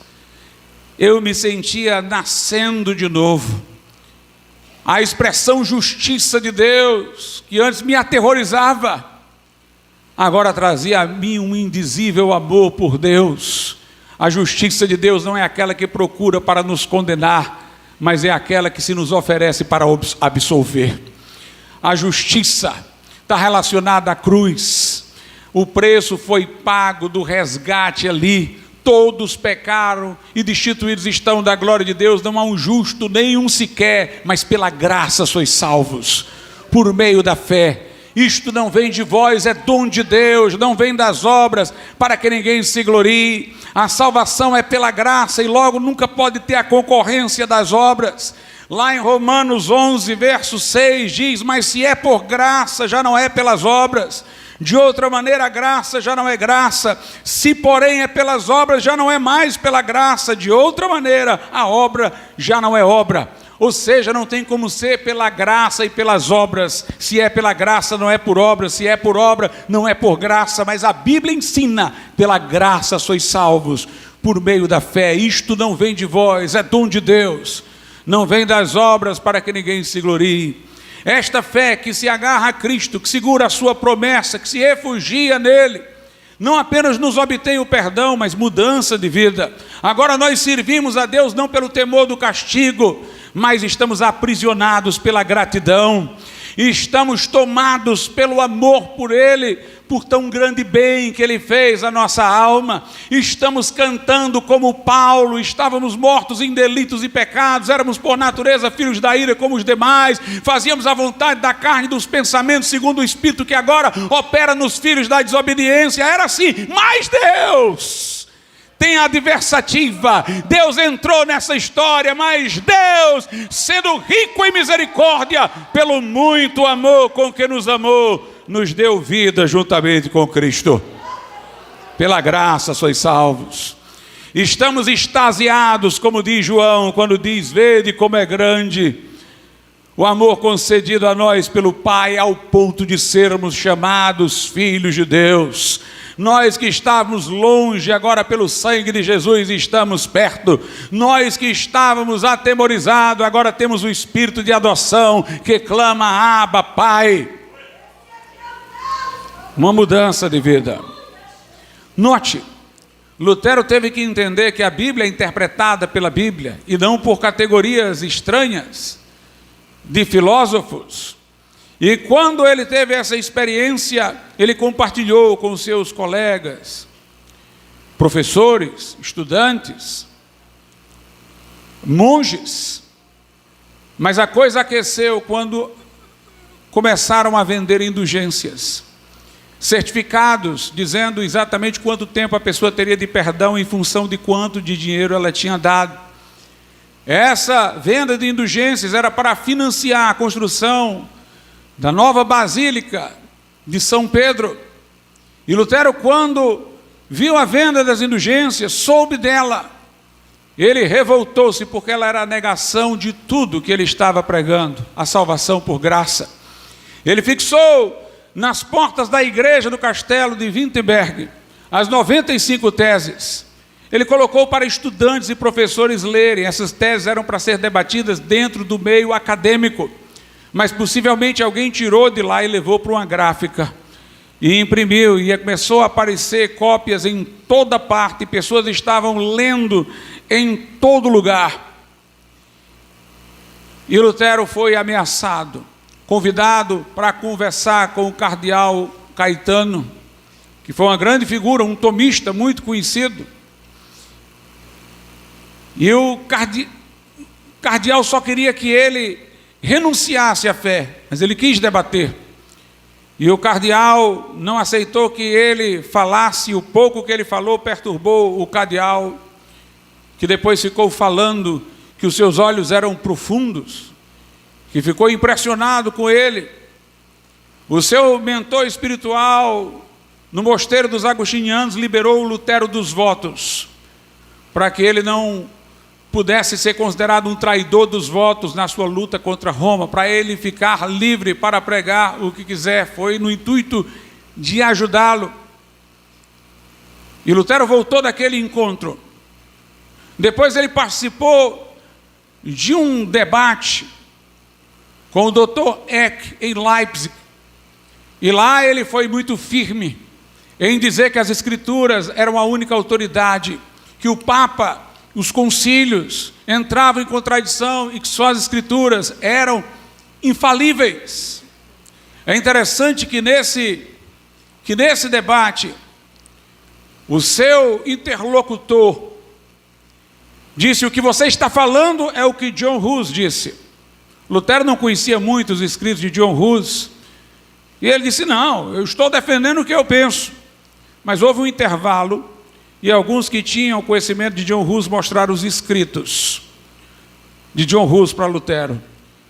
Speaker 1: Eu me sentia nascendo de novo. A expressão justiça de Deus, que antes me aterrorizava, agora trazia a mim um indizível amor por Deus. A justiça de Deus não é aquela que procura para nos condenar, mas é aquela que se nos oferece para absolver. A justiça está relacionada à cruz. O preço foi pago do resgate ali. Todos pecaram e destituídos estão da glória de Deus. Não há um justo, nenhum sequer, mas pela graça sois salvos, por meio da fé. Isto não vem de vós, é dom de Deus, não vem das obras, para que ninguém se glorie. A salvação é pela graça e logo nunca pode ter a concorrência das obras. Lá em Romanos 11, verso 6, diz: mas se é por graça, já não é pelas obras. De outra maneira, a graça já não é graça. Se, porém, é pelas obras, já não é mais pela graça. De outra maneira, a obra já não é obra. Ou seja, não tem como ser pela graça e pelas obras. Se é pela graça, não é por obra. Se é por obra, não é por graça. Mas a Bíblia ensina: pela graça sois salvos, por meio da fé. Isto não vem de vós, é dom de Deus. Não vem das obras, para que ninguém se glorie. Esta fé que se agarra a Cristo, que segura a sua promessa, que se refugia nele, não apenas nos obtém o perdão, mas mudança de vida. Agora nós servimos a Deus não pelo temor do castigo, mas estamos aprisionados pela gratidão. E estamos tomados pelo amor por Ele, por tão grande bem que Ele fez à nossa alma. Estamos cantando como Paulo: estávamos mortos em delitos e pecados, éramos por natureza filhos da ira como os demais, fazíamos a vontade da carne e dos pensamentos segundo o Espírito que agora opera nos filhos da desobediência. Era assim, mas Deus tem a adversativa. Deus entrou nessa história, mas Deus, sendo rico em misericórdia, pelo muito amor com que nos amou, nos deu vida juntamente com Cristo. Pela graça sois salvos. Estamos extasiados, como diz João, quando diz: vede como é grande o amor concedido a nós pelo Pai, ao ponto de sermos chamados filhos de Deus. Nós que estávamos longe, agora pelo sangue de Jesus estamos perto. Nós que estávamos atemorizados, agora temos o Espírito de adoção que clama: Abba, Pai. Uma mudança de vida. Note, Lutero teve que entender que a Bíblia é interpretada pela Bíblia e não por categorias estranhas de filósofos. E quando ele teve essa experiência, ele compartilhou com seus colegas, professores, estudantes, monges. Mas a coisa aqueceu quando começaram a vender indulgências, certificados dizendo exatamente quanto tempo a pessoa teria de perdão em função de quanto de dinheiro ela tinha dado. Essa venda de indulgências era para financiar a construção da nova Basílica de São Pedro. E Lutero, quando viu a venda das indulgências, soube dela, ele revoltou-se, porque ela era a negação de tudo que ele estava pregando, a salvação por graça. Ele fixou nas portas da igreja do castelo de Wittenberg as 95 teses. Ele colocou para estudantes e professores lerem. Essas teses eram para ser debatidas dentro do meio acadêmico, mas possivelmente alguém tirou de lá e levou para uma gráfica e imprimiu, e começou a aparecer cópias em toda parte, pessoas estavam lendo em todo lugar. E Lutero foi ameaçado, convidado para conversar com o cardeal Caetano, que foi uma grande figura, um tomista muito conhecido. E o cardeal só queria que ele renunciasse à fé, mas ele quis debater. E o cardeal não aceitou que ele falasse. O pouco que ele falou perturbou o cardeal, que depois ficou falando que os seus olhos eram profundos, que ficou impressionado com ele. O seu mentor espiritual no mosteiro dos agostinianos liberou o Lutero dos votos, para que ele não pudesse ser considerado um traidor dos votos na sua luta contra Roma, para ele ficar livre para pregar o que quiser. Foi no intuito de ajudá-lo. E Lutero voltou daquele encontro. Depois ele participou de um debate com o Dr. Eck em Leipzig. E lá ele foi muito firme em dizer que as Escrituras eram a única autoridade, que o Papa, os concílios entravam em contradição e que só as Escrituras eram infalíveis. É interessante que nesse debate, o seu interlocutor disse: o que você está falando é o que John Hus disse. Lutero não conhecia muito os escritos de John Hus, e ele disse: não, eu estou defendendo o que eu penso. Mas houve um intervalo, e alguns que tinham conhecimento de John Hus mostraram os escritos de John Hus para Lutero.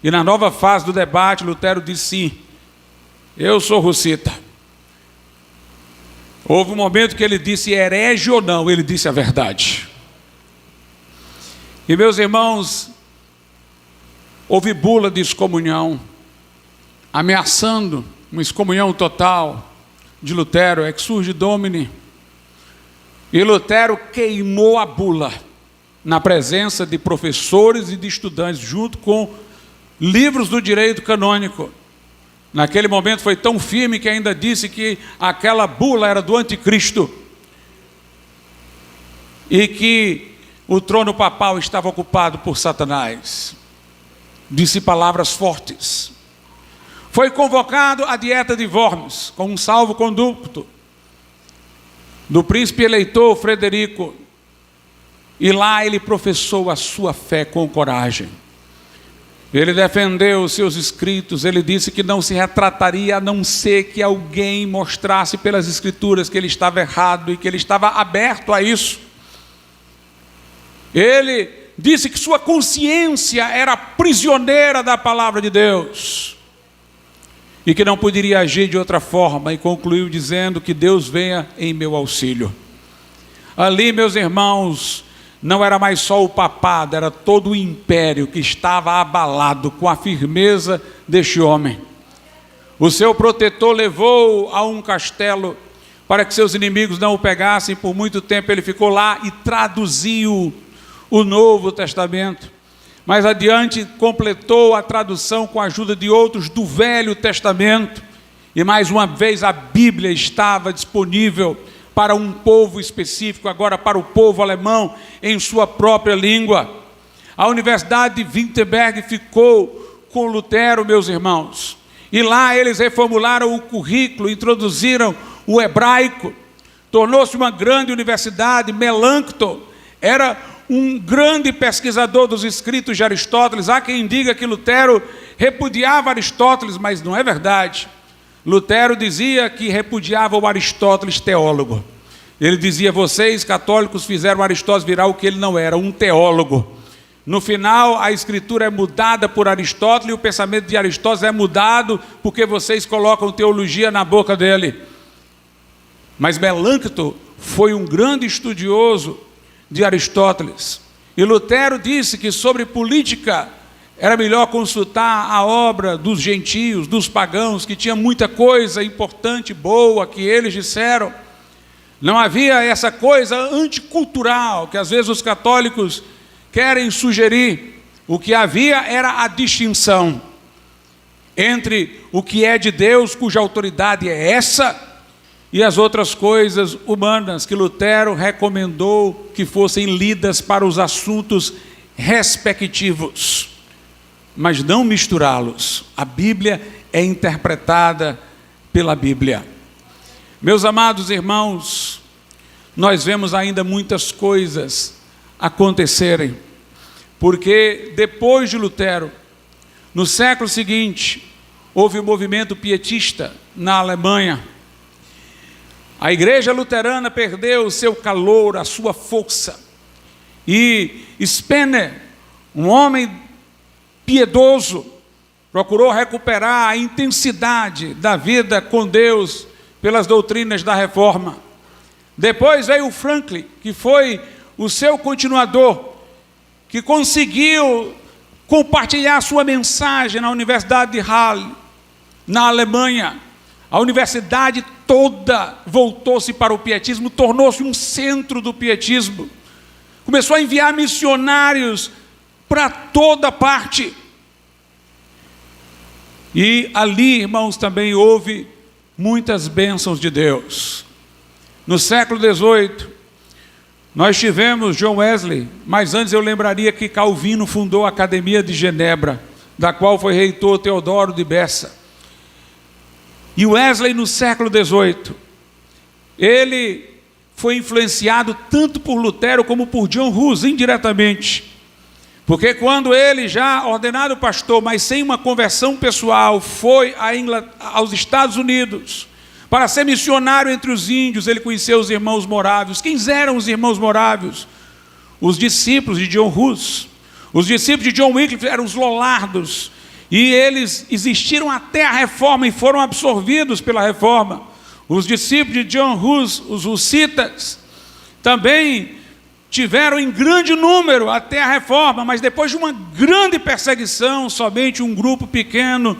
Speaker 1: E na nova fase do debate, Lutero disse: sim, eu sou hussita. Houve um momento que ele disse herege ou não, ele disse a verdade. E meus irmãos, houve bula de excomunhão, ameaçando uma excomunhão total de Lutero, exsurge domini. E Lutero queimou a bula na presença de professores e de estudantes, junto com livros do direito canônico. Naquele momento foi tão firme que ainda disse que aquela bula era do anticristo e que o trono papal estava ocupado por Satanás. Disse palavras fortes. Foi convocado à dieta de Worms com um salvo-conduto do príncipe eleitor Frederico, e lá ele professou a sua fé com coragem. Ele defendeu os seus escritos. Ele disse que não se retrataria a não ser que alguém mostrasse pelas Escrituras que ele estava errado e que ele estava aberto a isso. Ele disse que sua consciência era prisioneira da palavra de Deus e que não poderia agir de outra forma, e concluiu dizendo: que Deus venha em meu auxílio. Ali, meus irmãos, não era mais só o papado, era todo o império que estava abalado com a firmeza deste homem. O seu protetor levou a um castelo para que seus inimigos não o pegassem. Por muito tempo ele ficou lá e traduziu o Novo Testamento. Mais adiante completou a tradução com a ajuda de outros do Velho Testamento. E mais uma vez a Bíblia estava disponível para um povo específico, agora para o povo alemão, em sua própria língua. A Universidade de Wittenberg ficou com Lutero, meus irmãos. E lá eles reformularam o currículo, introduziram o hebraico. Tornou-se uma grande universidade. Melanchthon era um grande pesquisador dos escritos de Aristóteles. Há quem diga que Lutero repudiava Aristóteles, mas não é verdade. Lutero dizia que repudiava o Aristóteles teólogo. Ele dizia: vocês católicos fizeram Aristóteles virar o que ele não era, um teólogo. No final, a escritura é mudada por Aristóteles e o pensamento de Aristóteles é mudado porque vocês colocam teologia na boca dele. Mas Melancton foi um grande estudioso de Aristóteles. E Lutero disse que sobre política era melhor consultar a obra dos gentios, dos pagãos, que tinha muita coisa importante, boa, que eles disseram. Não havia essa coisa anticultural que às vezes os católicos querem sugerir. O que havia era a distinção entre o que é de Deus, cuja autoridade é essa, e as outras coisas humanas que Lutero recomendou que fossem lidas para os assuntos respectivos, mas não misturá-los. A Bíblia é interpretada pela Bíblia. Meus amados irmãos, nós vemos ainda muitas coisas acontecerem, porque depois de Lutero, no século seguinte, houve um movimento pietista na Alemanha. A igreja luterana perdeu o seu calor, a sua força, e Spener, um homem piedoso, procurou recuperar a intensidade da vida com Deus pelas doutrinas da Reforma. Depois veio Franklin, que foi o seu continuador, que conseguiu compartilhar sua mensagem na Universidade de Halle, na Alemanha. A universidade toda voltou-se para o pietismo, tornou-se um centro do pietismo. Começou a enviar missionários para toda parte. E ali, irmãos, também houve muitas bênçãos de Deus. No século XVIII, nós tivemos John Wesley, mas antes eu lembraria que Calvino fundou a Academia de Genebra, da qual foi reitor Teodoro de Bessa. E Wesley, no século XVIII, ele foi influenciado tanto por Lutero como por John Hus, indiretamente. Porque quando ele, já ordenado pastor, mas sem uma conversão pessoal, foi aos Estados Unidos para ser missionário entre os índios, ele conheceu os irmãos morávios. Quem eram os irmãos morávios? Os discípulos de John Hus. Os discípulos de John Wycliffe eram os Lollardos. E eles existiram até a Reforma e foram absorvidos pela Reforma. Os discípulos de John Hus, os hussitas, também tiveram em grande número até a Reforma, mas depois de uma grande perseguição, somente um grupo pequeno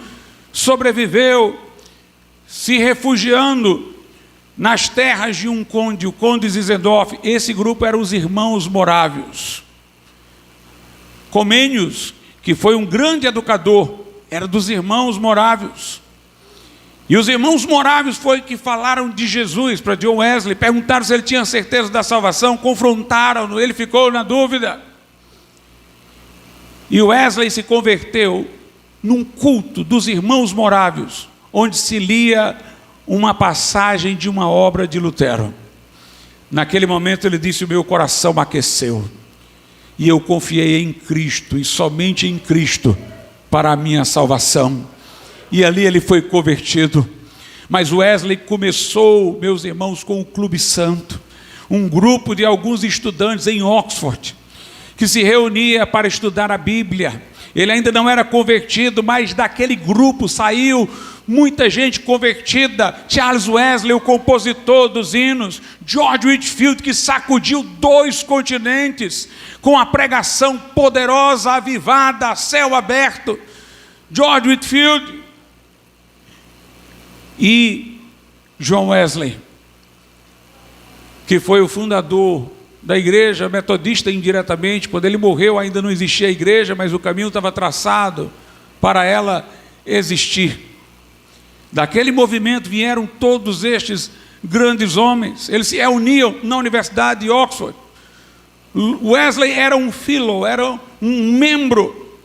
Speaker 1: sobreviveu, se refugiando nas terras de um conde, o conde Zinzendorf. Esse grupo eram os irmãos morávios. Comênios, que foi um grande educador, era dos irmãos morávios. E os irmãos morávios foi que falaram de Jesus para John Wesley, perguntaram se ele tinha certeza da salvação, confrontaram-no, ele ficou na dúvida. E Wesley se converteu num culto dos irmãos morávios, onde se lia uma passagem de uma obra de Lutero. Naquele momento ele disse: o meu coração aqueceu, e eu confiei em Cristo, e somente em Cristo, para a minha salvação. E ali ele foi convertido. Mas Wesley começou, meus irmãos, com o Clube Santo, um grupo de alguns estudantes em Oxford, que se reunia para estudar a Bíblia. Ele ainda não era convertido, mas daquele grupo saiu muita gente convertida. Charles Wesley, o compositor dos hinos, George Whitefield, que sacudiu 2 continentes com a pregação poderosa, avivada, a céu aberto. George Whitefield e John Wesley, que foi o fundador da igreja metodista indiretamente. Quando ele morreu ainda não existia a igreja, mas o caminho estava traçado para ela existir. Daquele movimento vieram todos estes grandes homens. Eles se reuniam na Universidade de Oxford. Wesley era um fellow, era um membro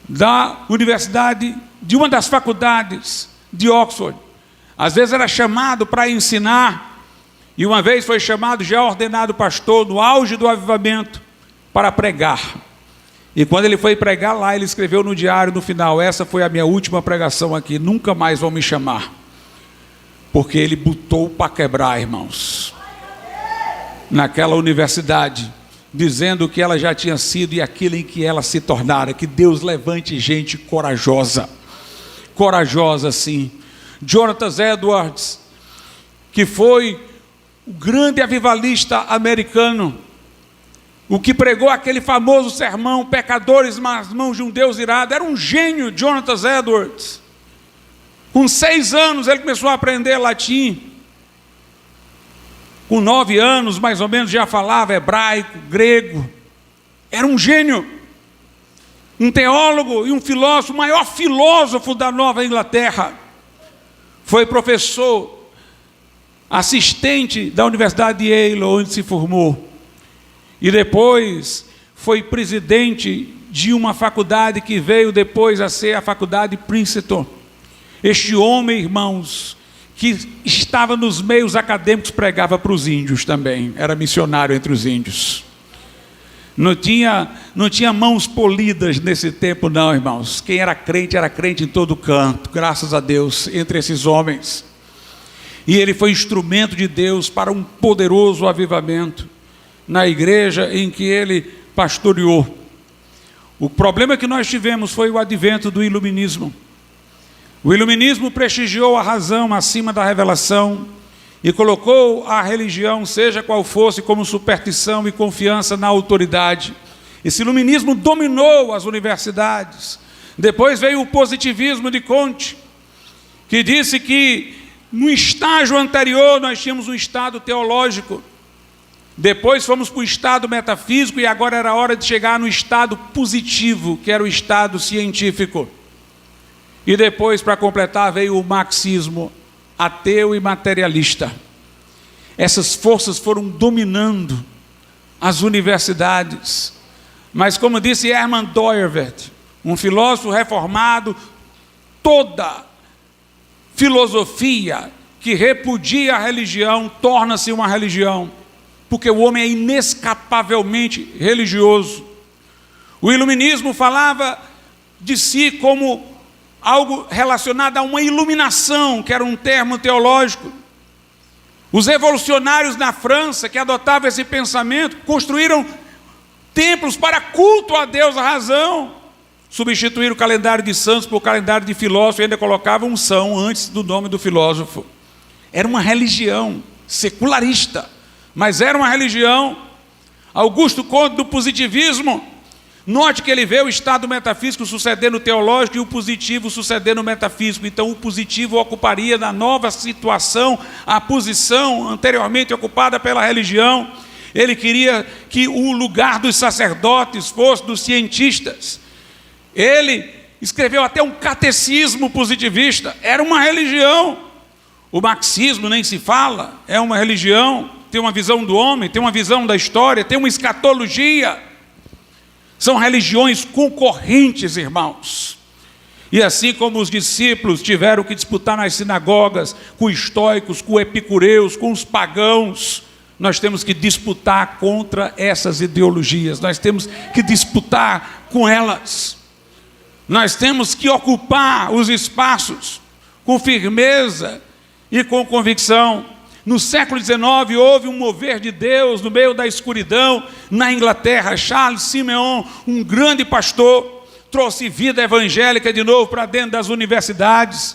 Speaker 1: da universidade, de uma das faculdades de Oxford. Às vezes era chamado para ensinar, e uma vez foi chamado, já ordenado pastor, no auge do avivamento, para pregar. E quando ele foi pregar lá, ele escreveu no diário, no final: essa foi a minha última pregação aqui, nunca mais vão me chamar. Porque ele botou para quebrar, irmãos. Naquela universidade, dizendo que ela já tinha sido e aquilo em que ela se tornara. Que Deus levante gente corajosa, corajosa sim. Jonathan Edwards, que foi o grande avivalista americano, o que pregou aquele famoso sermão, pecadores nas mãos de um Deus irado, era um gênio. Jonathan Edwards, com 6 anos ele começou a aprender latim, com 9 anos mais ou menos já falava hebraico, grego, era um gênio, um teólogo e um filósofo, o maior filósofo da Nova Inglaterra. Foi professor assistente da Universidade de Yale, onde se formou, e depois foi presidente de uma faculdade que veio depois a ser a Faculdade Princeton. Este homem, irmãos, que estava nos meios acadêmicos, pregava para os índios também, era missionário entre os índios. Não tinha mãos polidas nesse tempo não, irmãos. Quem era crente em todo canto, graças a Deus, entre esses homens. E ele foi instrumento de Deus para um poderoso avivamento na igreja em que ele pastoreou. O problema que nós tivemos foi o advento do iluminismo. O iluminismo prestigiou a razão acima da revelação e colocou a religião, seja qual fosse, como superstição e confiança na autoridade. Esse iluminismo dominou as universidades. Depois veio o positivismo de Comte, que disse que no estágio anterior nós tínhamos um estado teológico, depois fomos para o estado metafísico e agora era hora de chegar no estado positivo, que era o estado científico. E depois, para completar, veio o marxismo ateu e materialista. Essas forças foram dominando as universidades. Mas como disse Hermann Dooyeweerd, um filósofo reformado, toda filosofia que repudia a religião torna-se uma religião, porque o homem é inescapavelmente religioso. O iluminismo falava de si como algo relacionado a uma iluminação, que era um termo teológico. Os revolucionários na França, que adotavam esse pensamento, construíram templos para culto a Deus, a razão. Substituíram o calendário de santos por calendário de filósofo e ainda colocavam um são antes do nome do filósofo. Era uma religião secularista, mas era uma religião. Augusto Comte, do positivismo, note que ele vê o estado metafísico sucedendo o teológico e o positivo sucedendo o metafísico. Então o positivo ocuparia na nova situação a posição anteriormente ocupada pela religião. Ele queria que o lugar dos sacerdotes fosse dos cientistas. Ele escreveu até um catecismo positivista. Era uma religião. O marxismo nem se fala, é uma religião. Tem uma visão do homem, tem uma visão da história, tem uma escatologia. São religiões concorrentes, irmãos. E assim como os discípulos tiveram que disputar nas sinagogas com os estoicos, com os epicureus, com os pagãos, nós temos que disputar contra essas ideologias. Nós temos que disputar com elas. Nós temos que ocupar os espaços com firmeza e com convicção. No século XIX houve um mover de Deus no meio da escuridão na Inglaterra. Charles Simeon, um grande pastor, trouxe vida evangélica de novo para dentro das universidades.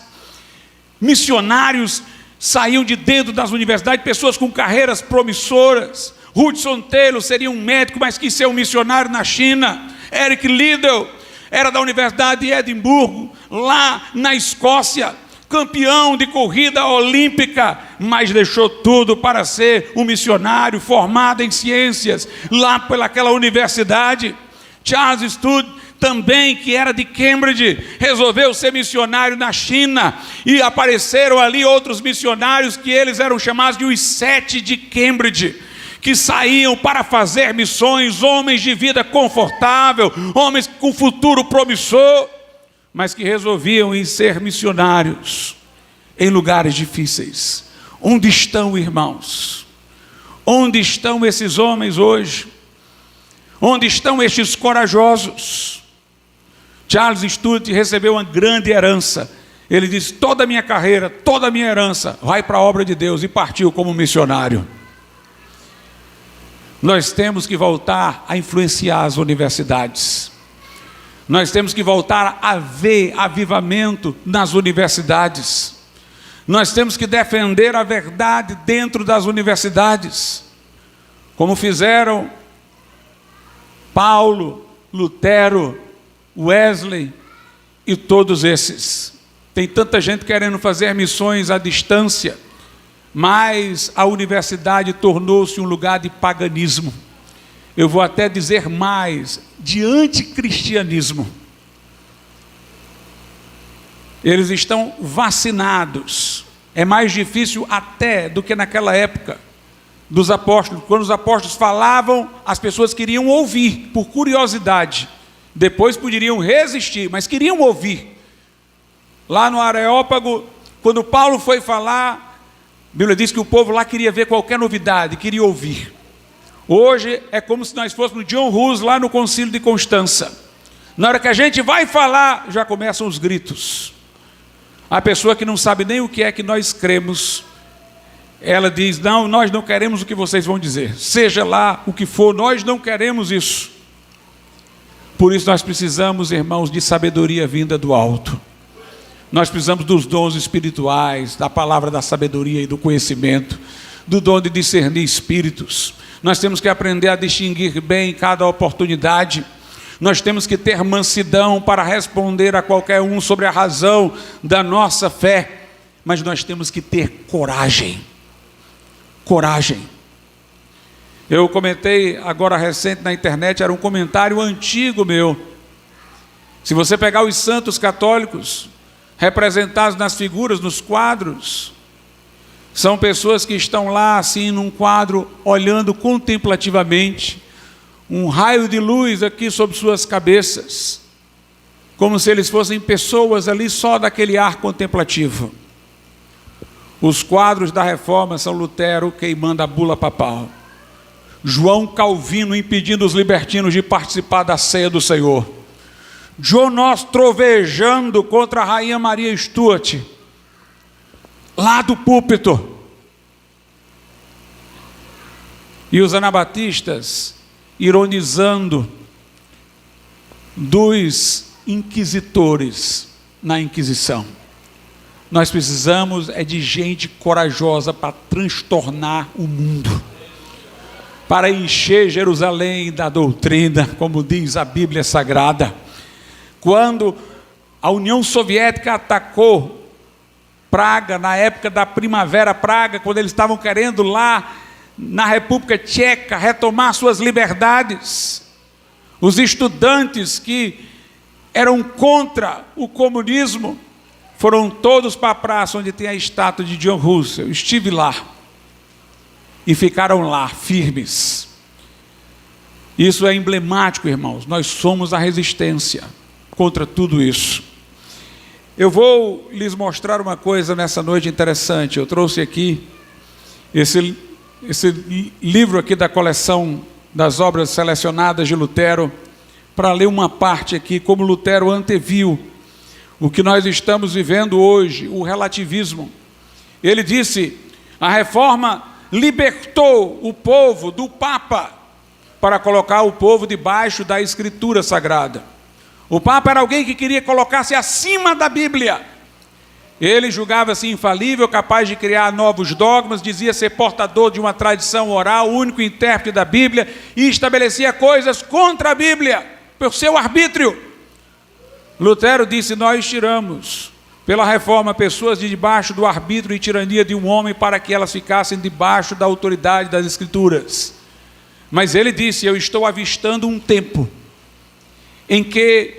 Speaker 1: Missionários saíam de dentro das universidades, pessoas com carreiras promissoras. Hudson Taylor seria um médico, mas quis ser um missionário na China. Eric Liddell era da Universidade de Edimburgo, lá na Escócia, campeão de corrida olímpica, mas deixou tudo para ser um missionário formado em ciências, lá pelaquela universidade. Charles Studd, também, que era de Cambridge, resolveu ser missionário na China, e apareceram ali outros missionários que eles eram chamados de os 7 de Cambridge, que saíam para fazer missões, homens de vida confortável, homens com futuro promissor, mas que resolviam ir ser missionários em lugares difíceis. Onde estão, irmãos? Onde estão esses homens hoje? Onde estão estes corajosos? Charles Studd recebeu uma grande herança. Ele disse: toda a minha carreira, toda a minha herança vai para a obra de Deus, e partiu como missionário. Nós temos que voltar a influenciar as universidades. Nós temos que voltar a ver avivamento nas universidades. Nós temos que defender a verdade dentro das universidades, como fizeram Paulo, Lutero, Wesley e todos esses. Tem tanta gente querendo fazer missões à distância, mas a universidade tornou-se um lugar de paganismo. Eu vou até dizer mais, de anticristianismo. Eles estão vacinados. É mais difícil até do que naquela época dos apóstolos. Quando os apóstolos falavam, as pessoas queriam ouvir, por curiosidade. Depois poderiam resistir, mas queriam ouvir. Lá no Areópago, quando Paulo foi falar, a Bíblia diz que o povo lá queria ver qualquer novidade, queria ouvir. Hoje é como se nós fôssemos John Hus lá no Concílio de Constança. Na hora que a gente vai falar, já começam os gritos. A pessoa que não sabe nem o que é que nós cremos, ela diz: não, nós não queremos o que vocês vão dizer. Seja lá o que for, nós não queremos isso. Por isso nós precisamos, irmãos, de sabedoria vinda do alto. Nós precisamos dos dons espirituais, da palavra da sabedoria e do conhecimento, do dom de discernir espíritos. Nós temos que aprender a distinguir bem cada oportunidade. Nós temos que ter mansidão para responder a qualquer um sobre a razão da nossa fé. Mas nós temos que ter coragem. Coragem. Eu comentei agora recente na internet, era um comentário antigo meu. Se você pegar os santos católicos, representados nas figuras, nos quadros, são pessoas que estão lá assim num quadro, olhando contemplativamente, um raio de luz aqui sobre suas cabeças, como se eles fossem pessoas ali só daquele ar contemplativo. Os quadros da Reforma são Lutero queimando a bula papal, João Calvino impedindo os libertinos de participar da ceia do Senhor, John Knox trovejando contra a Rainha Maria Stuart, lá do púlpito. E os anabatistas ironizando dos inquisitores na Inquisição. Nós precisamos de gente corajosa para transtornar o mundo, para encher Jerusalém da doutrina, como diz a Bíblia Sagrada. Quando a União Soviética atacou Praga, na época da Primavera Praga, quando eles estavam querendo lá na República Tcheca retomar suas liberdades, os estudantes que eram contra o comunismo foram todos para a praça onde tem a estátua de John Hus. Eu estive lá e ficaram lá firmes. Isso é emblemático, irmãos. Nós somos a resistência contra tudo isso. Eu vou lhes mostrar uma coisa nessa noite interessante. Eu trouxe aqui esse livro aqui da coleção das obras selecionadas de Lutero, para ler uma parte aqui, como Lutero anteviu o que nós estamos vivendo hoje, o relativismo. Ele disse: a reforma libertou o povo do Papa para colocar o povo debaixo da Escritura Sagrada. O Papa era alguém que queria colocar-se acima da Bíblia. Ele julgava-se infalível, capaz de criar novos dogmas, dizia ser portador de uma tradição oral, o único intérprete da Bíblia, e estabelecia coisas contra a Bíblia, por seu arbítrio. Lutero disse: nós tiramos pela reforma pessoas de debaixo do arbítrio e tirania de um homem para que elas ficassem debaixo da autoridade das Escrituras. Mas ele disse: eu estou avistando um tempo em que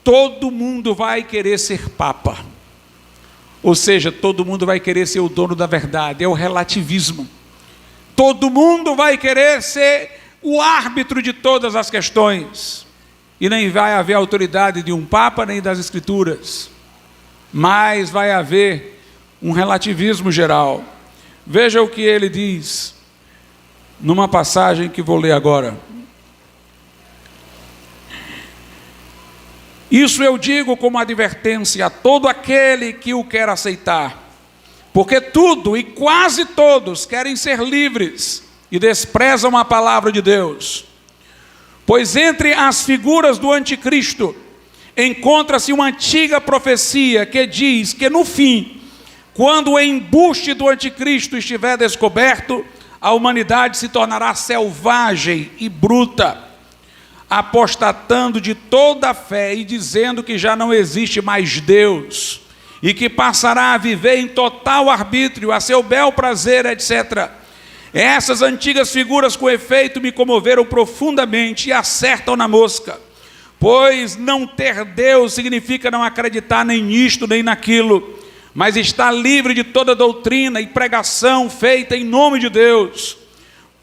Speaker 1: todo mundo vai querer ser Papa. Ou seja, todo mundo vai querer ser o dono da verdade, é o relativismo. Todo mundo vai querer ser o árbitro de todas as questões. E nem vai haver autoridade de um Papa nem das Escrituras, mas vai haver um relativismo geral. Veja o que ele diz numa passagem que vou ler agora. Isso eu digo como advertência a todo aquele que o quer aceitar, porque tudo e quase todos querem ser livres, e desprezam a palavra de Deus. Pois entre as figuras do anticristo encontra-se uma antiga profecia que diz que no fim, quando o embuste do anticristo estiver descoberto, a humanidade se tornará selvagem e bruta, apostatando de toda a fé e dizendo que já não existe mais Deus, e que passará a viver em total arbítrio, a seu bel prazer, etc. Essas antigas figuras, com efeito, me comoveram profundamente e acertam na mosca, pois não ter Deus significa não acreditar nem nisto nem naquilo, mas estar livre de toda doutrina e pregação feita em nome de Deus,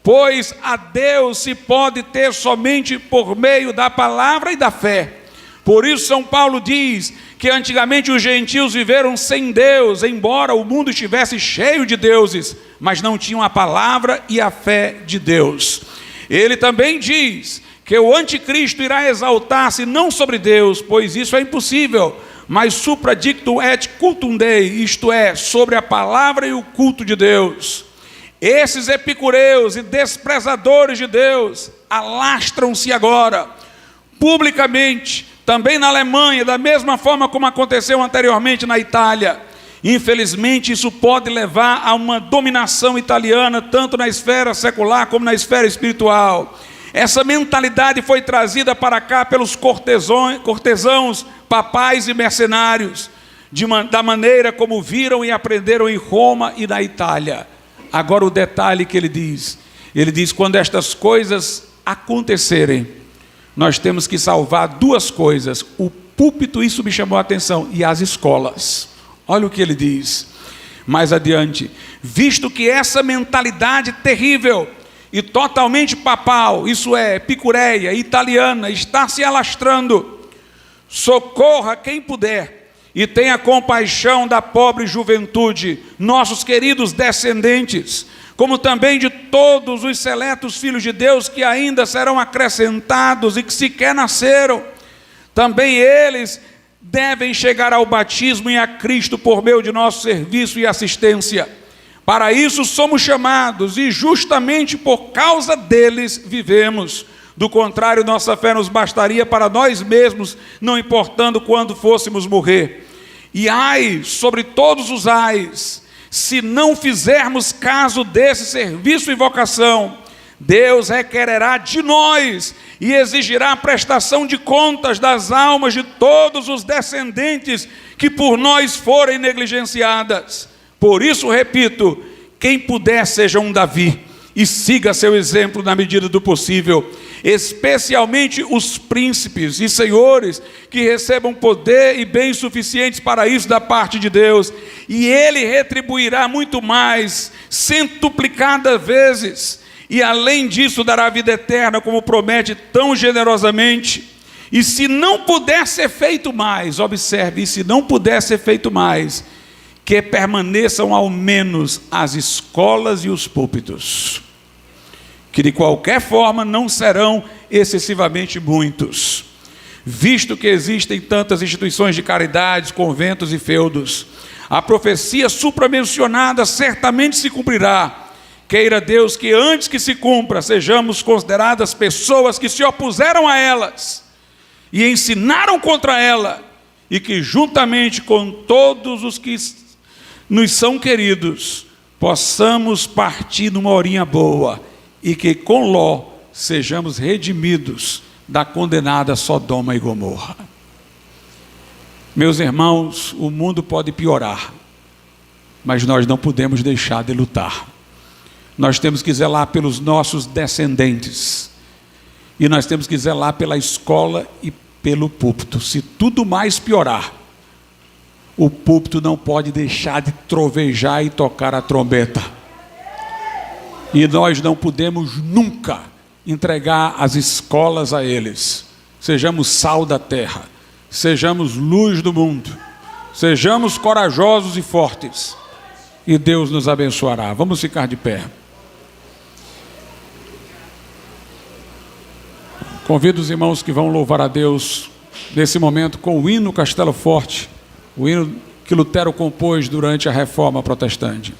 Speaker 1: pois a Deus se pode ter somente por meio da palavra e da fé. Por isso São Paulo diz que antigamente os gentios viveram sem Deus, embora o mundo estivesse cheio de deuses, mas não tinham a palavra e a fé de Deus. Ele também diz que o anticristo irá exaltar-se não sobre Deus, pois isso é impossível, mas supra dictum et cultum Dei, isto é, sobre a palavra e o culto de Deus. Esses epicureus e desprezadores de Deus alastram-se agora, publicamente, também na Alemanha, da mesma forma como aconteceu anteriormente na Itália. Infelizmente, isso pode levar a uma dominação italiana, tanto na esfera secular como na esfera espiritual. Essa mentalidade foi trazida para cá pelos cortesãos papais e mercenários, da maneira como viram e aprenderam em Roma e na Itália. Agora o detalhe que ele diz, quando estas coisas acontecerem, nós temos que salvar duas coisas: o púlpito, isso me chamou a atenção, e as escolas. Olha o que ele diz mais adiante: visto que essa mentalidade terrível e totalmente papal, isso é, epicureia, italiana, está se alastrando, socorra quem puder e tenha compaixão da pobre juventude, nossos queridos descendentes, como também de todos os seletos filhos de Deus que ainda serão acrescentados e que sequer nasceram. Também eles devem chegar ao batismo e a Cristo por meio de nosso serviço e assistência. Para isso somos chamados e justamente por causa deles vivemos. Do contrário, nossa fé nos bastaria para nós mesmos, não importando quando fôssemos morrer. E ai, sobre todos os ais, se não fizermos caso desse serviço e vocação, Deus requererá de nós e exigirá a prestação de contas das almas de todos os descendentes que por nós forem negligenciadas. Por isso, repito, quem puder seja um Davi e siga seu exemplo na medida do possível, especialmente os príncipes e senhores que recebam poder e bens suficientes para isso da parte de Deus, e Ele retribuirá muito mais, centuplicadas vezes, e além disso dará vida eterna, como promete tão generosamente. E se não puder ser feito mais, observe, e se não puder ser feito mais, que permaneçam ao menos as escolas e os púlpitos, que de qualquer forma não serão excessivamente muitos, visto que existem tantas instituições de caridade, conventos e feudos. A profecia supramencionada certamente se cumprirá. Queira Deus que antes que se cumpra, sejamos consideradas pessoas que se opuseram a elas e ensinaram contra ela, e que juntamente com todos os que nos são queridos, possamos partir numa horinha boa, e que com Ló sejamos redimidos da condenada Sodoma e Gomorra. Meus irmãos, o mundo pode piorar, mas nós não podemos deixar de lutar. Nós temos que zelar pelos nossos descendentes, e nós temos que zelar pela escola e pelo púlpito. Se tudo mais piorar, o púlpito não pode deixar de trovejar e tocar a trombeta. E nós não podemos nunca entregar as escolas a eles. Sejamos sal da terra, sejamos luz do mundo, sejamos corajosos e fortes, e Deus nos abençoará. Vamos ficar de pé. Convido os irmãos que vão louvar a Deus nesse momento com o hino Castelo Forte, o hino que Lutero compôs durante a Reforma Protestante.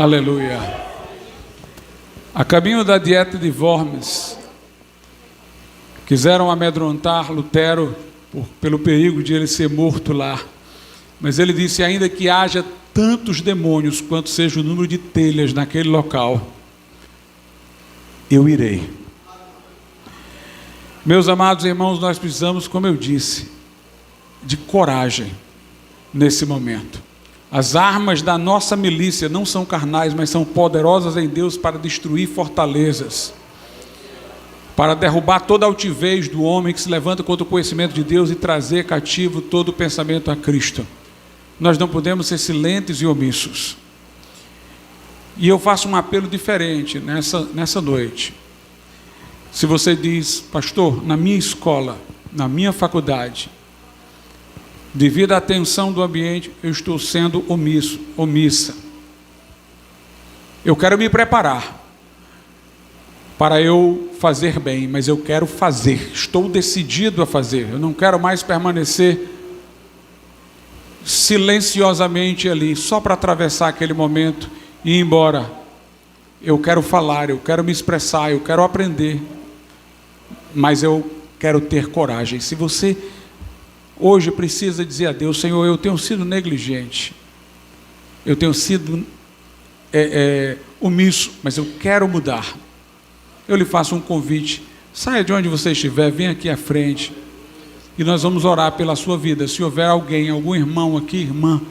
Speaker 1: Aleluia. A caminho da dieta de Worms, quiseram amedrontar Lutero pelo perigo de ele ser morto lá. Mas ele disse: ainda que haja tantos demônios quanto seja o número de telhas naquele local, eu irei. Meus amados irmãos, nós precisamos, como eu disse, de coragem nesse momento. As armas da nossa milícia não são carnais, mas são poderosas em Deus para destruir fortalezas, para derrubar toda a altivez do homem que se levanta contra o conhecimento de Deus e trazer cativo todo o pensamento a Cristo. Nós não podemos ser silentes e omissos. E eu faço um apelo diferente nessa noite. Se você diz: pastor, na minha escola, na minha faculdade, devido à tensão do ambiente, eu estou sendo omissa. Eu quero me preparar para eu fazer bem, mas eu quero fazer, estou decidido a fazer. Eu não quero mais permanecer silenciosamente ali, só para atravessar aquele momento e ir embora. Eu quero falar, eu quero me expressar, eu quero aprender, mas eu quero ter coragem. Se você hoje precisa dizer a Deus: Senhor, eu tenho sido negligente, eu tenho sido omisso, mas eu quero mudar. Eu lhe faço um convite: saia de onde você estiver, venha aqui à frente, e nós vamos orar pela sua vida. Se houver alguém, algum irmão aqui, irmã,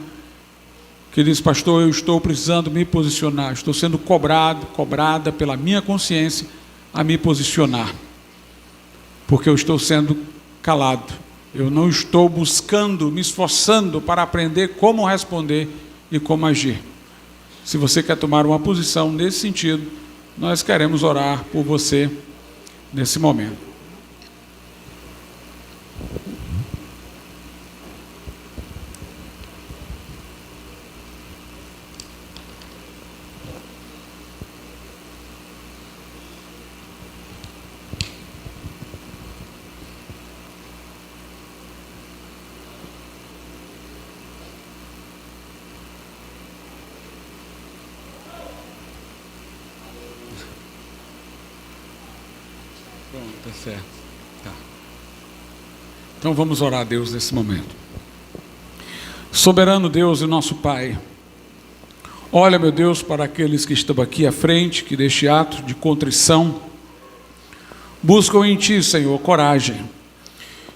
Speaker 1: que diz: pastor, eu estou precisando me posicionar, estou sendo cobrada pela minha consciência a me posicionar, porque eu estou sendo calado, eu não estou buscando, me esforçando para aprender como responder e como agir. Se você quer tomar uma posição nesse sentido, nós queremos orar por você nesse momento. Tá certo. Tá. Então vamos orar a Deus nesse momento. Soberano Deus e nosso Pai, olha, meu Deus, para aqueles que estão aqui à frente, que deste ato de contrição buscam em Ti, Senhor, coragem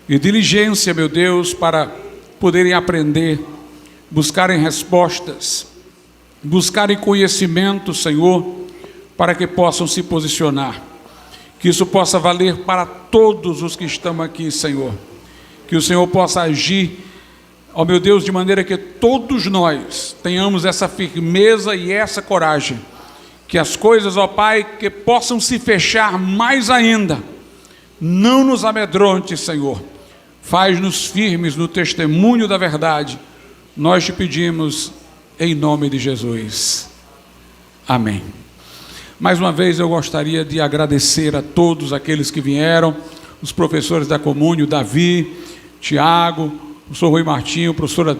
Speaker 1: e diligência, meu Deus, para poderem aprender, buscarem respostas, buscarem conhecimento, Senhor, para que possam se posicionar. Que isso possa valer para todos os que estão aqui, Senhor. Que o Senhor possa agir, ó meu Deus, de maneira que todos nós tenhamos essa firmeza e essa coragem. Que as coisas, ó Pai, que possam se fechar mais ainda, não nos amedronte, Senhor. Faz-nos firmes no testemunho da verdade. Nós te pedimos em nome de Jesus. Amém. Mais uma vez eu gostaria de agradecer a todos aqueles que vieram, os professores da Comúnio, Davi, Tiago, o professor Rui Martinho, a professora